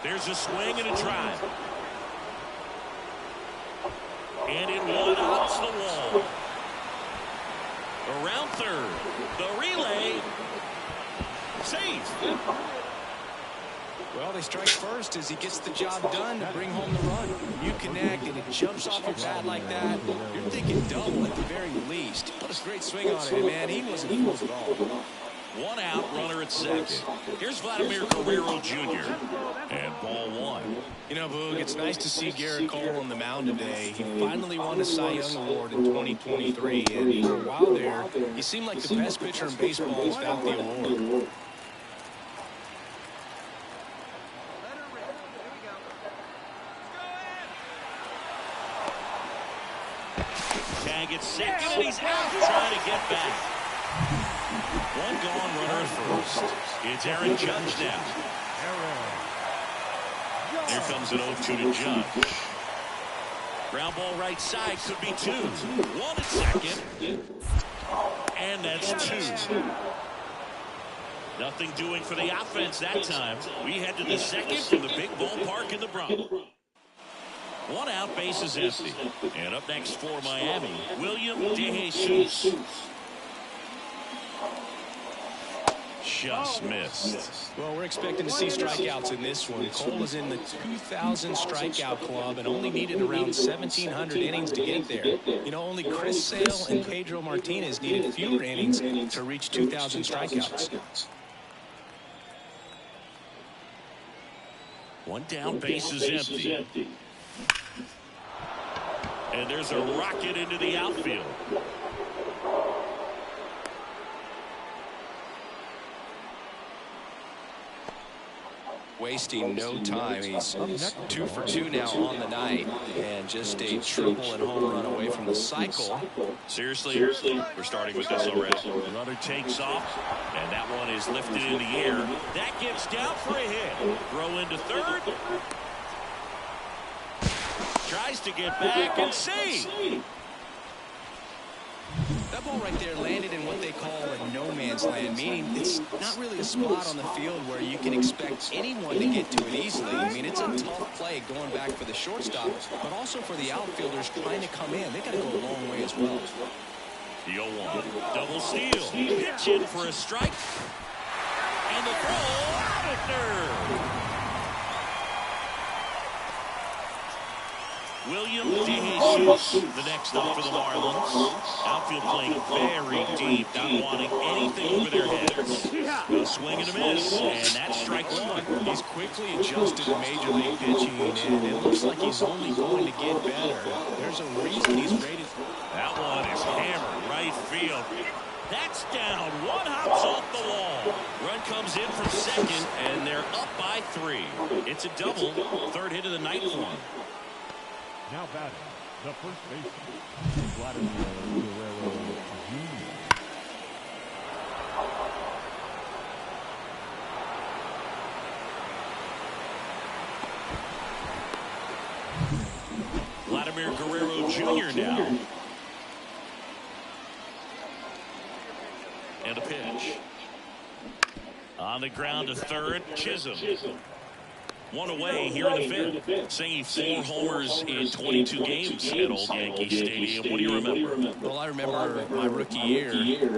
There's a swing and a drive. And it one out to the wall. Around third. The relay. Safe. Well, they strike first as he gets the job done to bring home the run. You connect and it jumps off your bat like that. You're thinking double at the very least. What a great swing on it, man. He wasn't fooled at all. One out, runner at second. Here's Vladimir Guerrero Jr. And ball one. You know, Boog, it's nice to see Garrett Cole on the mound today. He finally won the Cy Young Award in 2023. And for a while there, he seemed like the best pitcher in baseball without the award. Tag at second, and he's out trying to get back. One gone, runner at first. It's Aaron Judge now. Here comes an 0-2 to Judge. Ground ball right side, could be two. One at second. And that's two. Nothing doing for the offense that time. We head to the second from the big ballpark in the Bronx. One out, base is empty. And up next for Miami, William DeJesus. Just missed. Well, we're expecting to see strikeouts in this one. Cole is in the 2,000 strikeout club and only needed around 1,700 innings to get there. You know, only Chris Sale and Pedro Martinez needed fewer innings to reach 2,000 strikeouts. One down, base is empty. And there's a rocket into the outfield. Wasting no time. He's 2 for 2 now on the night, and just a triple and home run away from the cycle. Seriously, we're starting with this already. Runner takes off, and that one is lifted in the air. That gets down for a hit. Throw into third. Tries to get back and see. That ball right there landed in what they call a no man's land, meaning it's not really a spot on the field where you can expect anyone to get to it easily. I mean, it's a tough play going back for the shortstop, but also for the outfielders trying to come in. They got to go a long way as well. The 0-1. Double steal. Pitch in for a strike. And the throw out at third. William DeJesus, the next up for the Marlins. Outfield playing very deep, not wanting anything over their heads. A swing and a miss, and that's strike one. He's quickly adjusted to Major League pitching, and it looks like he's only going to get better. There's a reason he's rated. That one is hammered right field. That's down. One hops off the wall. Run comes in from second, and they're up by 3. It's a double. Third hit of the night for him. Now batting, the first baseman, Vladimir Guerrero Jr. Vladimir Guerrero Jr. now. And a pitch. On the ground to third, Chisholm. One away here in the fifth. Singing 4 homers in 22 games at Old Yankee Stadium. What do you remember? Well, I remember my rookie year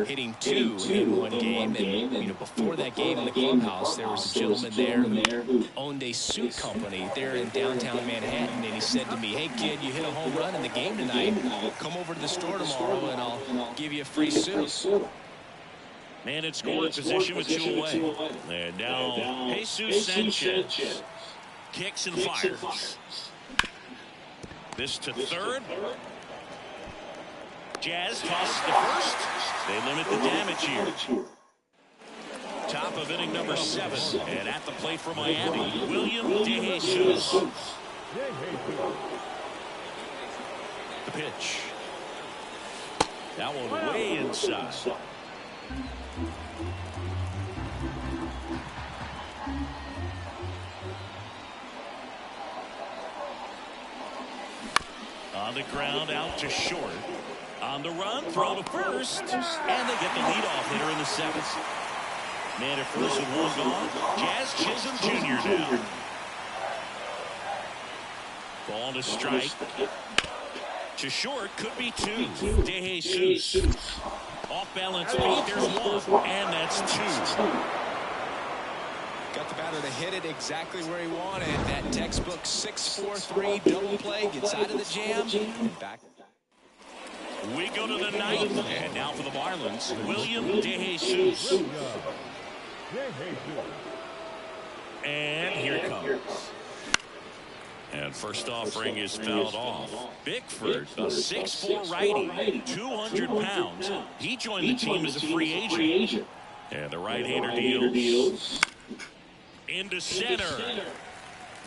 hitting 2 in one game. And, you know, before that game in the clubhouse, there was a gentleman there who owned a suit company there in downtown Manhattan. And he said to me, "Hey, kid, you hit a home run in the game tonight. Come over to the store tomorrow and I'll give you a free suit." Man in scoring position with 2 away. And now Jesus Sanchez kicks and fires. This to third. Jazz tosses to first. They limit the damage here. Top of inning number 7. And at the plate for Miami, William DeJesus. The pitch. That one way inside. On the ground, out to short. On the run, throw to first. And they get the leadoff hitter in the seventh. Man at first with one gone. Jazz Chisholm Jr. now. Ball to strike. To short, could be two. DeJesus. Off balance feet, there's one. And that's two. Got the batter to hit it exactly where he wanted. That textbook 6-4-3 double play gets out of the jam and back. We go to the ninth. And now for the Marlins, William DeJesus. And here it comes. And first offering is fouled off. Bickford, a 6'4" righty, 200 pounds. He joined the team as a free agent. And the right-hander deals into center.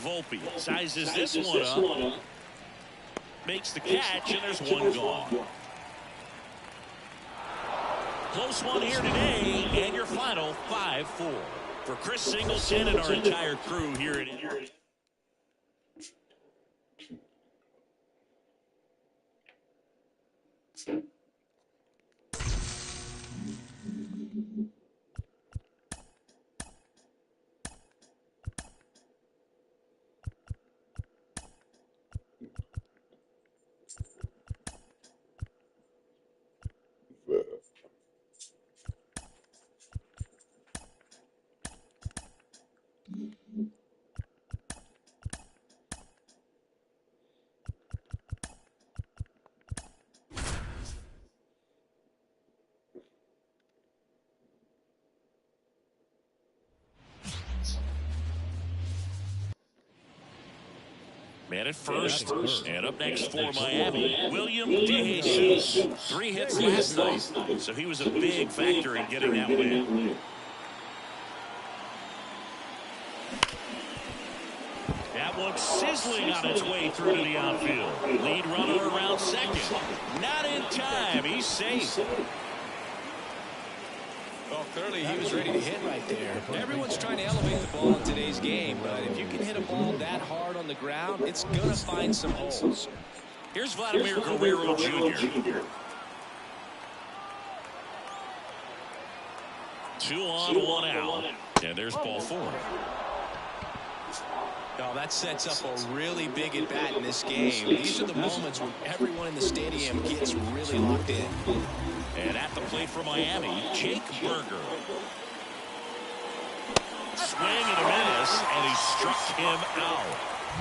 Volpe sizes this one up. Makes the catch, and there's one gone. Close one here today, and your final 5-4. For Chris Singleton and our entire crew here at man at first, and up next for Miami, William DeJesus. 3 hits last night, so he was a big factor in getting that win. That one sizzling on its way through to the outfield. Lead runner around second. Not in time. He's safe. Well, clearly he was ready to hit right there. Everyone's trying to elevate the ball in today's game, but if you can hit a ball that hard on the ground, it's going to find some holes. Here's Vladimir Guerrero Jr. 2 on, 1 out. And there's ball 4. Oh, that sets up a really big at-bat in this game. These are the moments when everyone in the stadium gets really locked in. And at the plate for Miami, Jake Berger. Swing and a miss, and he struck him out.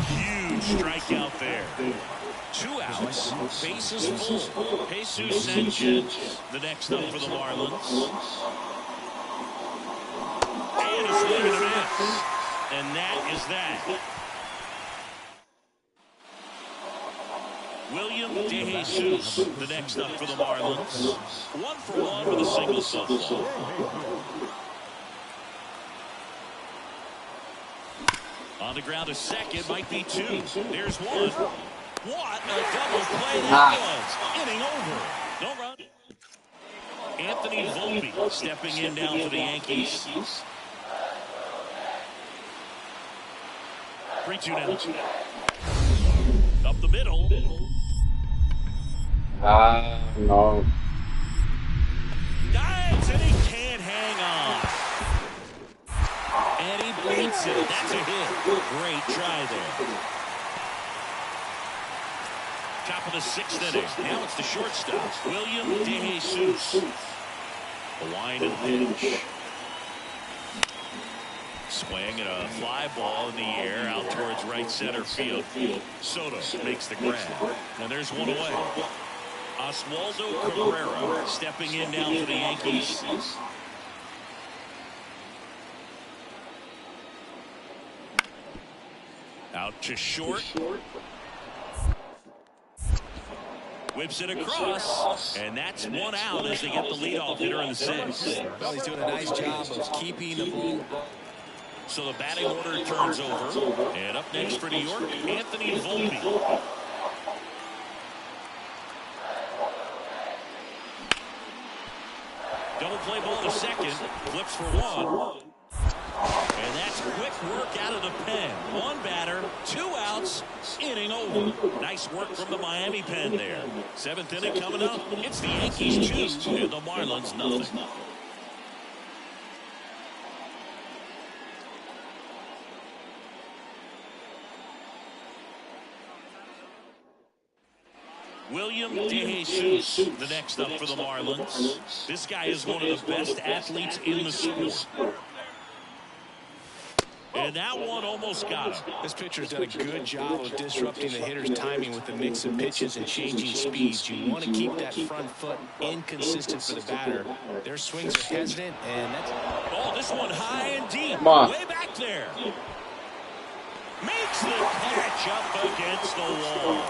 Huge strikeout there. 2 outs, bases full. Jesus Sanchez, the next up for the Marlins. And a swing and a miss. And that is that. William DeJesus, the next up for the Marlins. 1 for 1 with a single softball. On the ground to second, might be 2. There's 1. What a double play that was. Inning over. No run. Anthony Volpe stepping in now for the Yankees. 3-2 now. Up the middle. No. Dives, and he can't hang on. And he beats it. That's a hit. Great try there. Top of the 6th inning. Now it's the shortstop, William DeJesus. A wind and pitch. Swing and a fly ball in the air out towards right center field. Soto makes the grab. And there's one away. Oswaldo Cabrera stepping in now for the Yankees. Out to short. Whips it across, and that's 1 out as they get the leadoff hitter in the 6th. Well, he's doing a nice job of keeping the ball. So the batting order turns over. And up next for New York, Anthony Volpe. Double play ball to second. Flips for one. And that's quick work out of the pen. One batter, 2 outs, inning over. Nice work from the Miami pen there. 7th inning coming up. It's the Yankees 2 and the Marlins nothing. William DeJesus, the next up for the Marlins. This guy is one of the best athletes in the sport. And that one almost got him. This pitcher's done a good job of disrupting the hitter's timing with the mix of pitches and changing speeds. You want to keep that front foot inconsistent for the batter. Their swings are hesitant, and that's... Oh, this one high and deep. Way back there. Makes the catch up against the wall.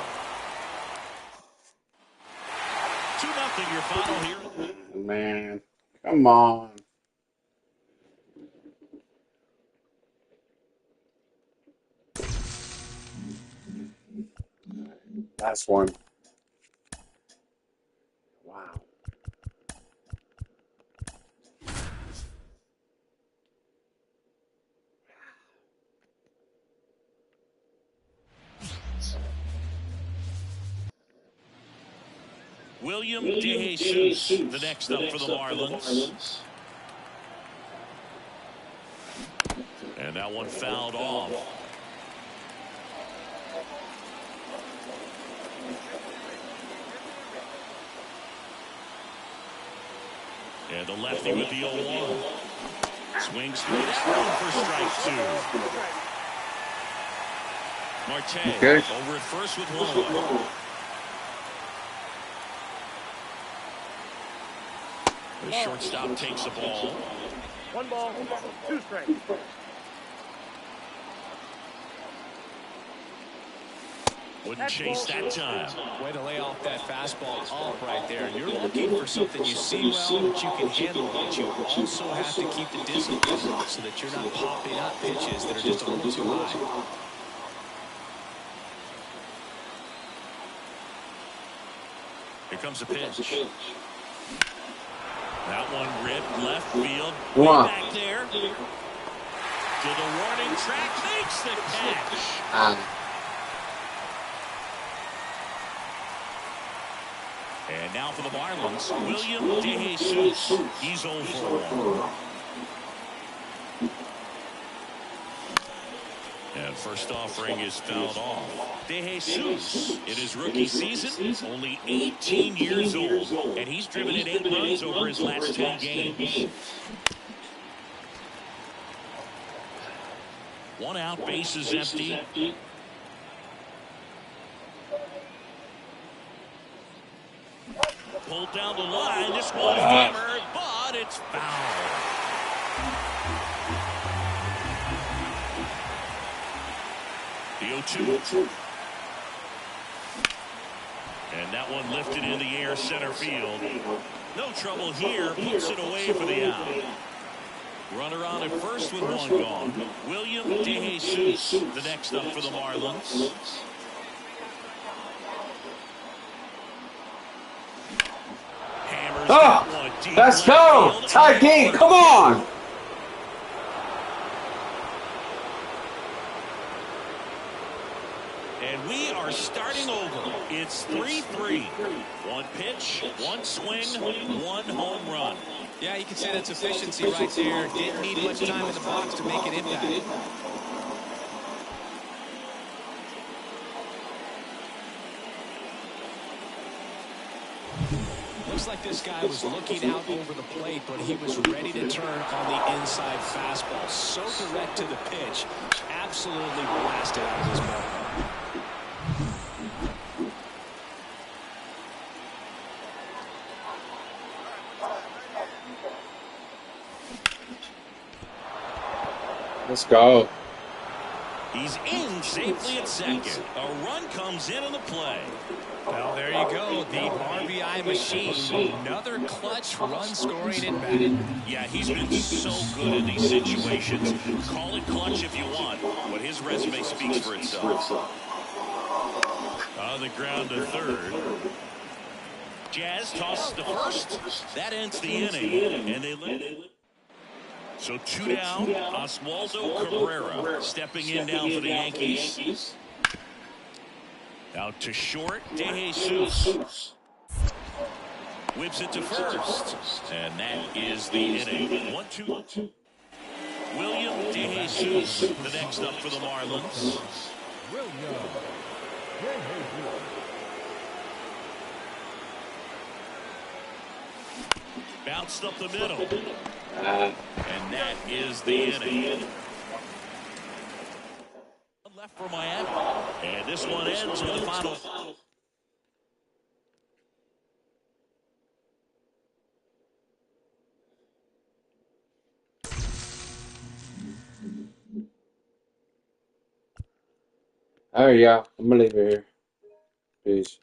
2-0 your final here. Man, come on. Last one. Wow. William DeJesus, the next up for the Marlins. And that one fouled off. And the lefty with the 0-1. Swings through that one for strike 2. Marte over at first with 1 away. The shortstop takes the ball. 1 ball, 2 strikes. Wouldn't chase that time. Way to lay off that fastball up right there. You're looking for something you see well that you can handle, but you also have to keep the discipline so that you're not popping up pitches that are just a little too high. Here comes a pitch. That one ripped left field. Wow. Back there. To the warning track. Makes the catch. And now for the Marlins, William DeJesus. He's 0 for 1. And first offering is fouled off. DeJesus, in his rookie season, only 18 years old. And he's driven in 8 runs over his last 10 games. 1 out, bases empty. Pulled down the line. This one hammered, but it's foul. The 0-2. And that one lifted in the air center field. No trouble here. Puts it away for the out. Runner on at first with 1 gone. William DeJesus, the next up for the Marlins. Let's go! Tie game, come on! And we are starting over. It's 3-3. 1 pitch, 1 swing, 1 home run. Yeah, you can say that's efficiency right there. Didn't need much time in the box to make an impact. Looks like this guy was looking out over the plate, but he was ready to turn on the inside fastball. So direct to the pitch. Absolutely blasted out of his mouth. Let's go. He's in safely at second. A run comes in on the play. Well, there you go. The RBI machine. Another clutch run scoring at bat. Yeah, he's been so good in these situations. Call it clutch if you want, but his resume speaks for itself. On the ground to third. Jazz tosses to first. That ends the inning, and they live. So 2 down. Oswaldo Cabrera stepping in now for the Yankees. Out to short, DeJesus. Whips it to first. And that is the inning. 1-2. William DeJesus, the next up for the Marlins. Bounced up the middle. And that is the inning. Left for Miami. And this one ends with the final. All right, y'all. I'm gonna leave it here. Peace.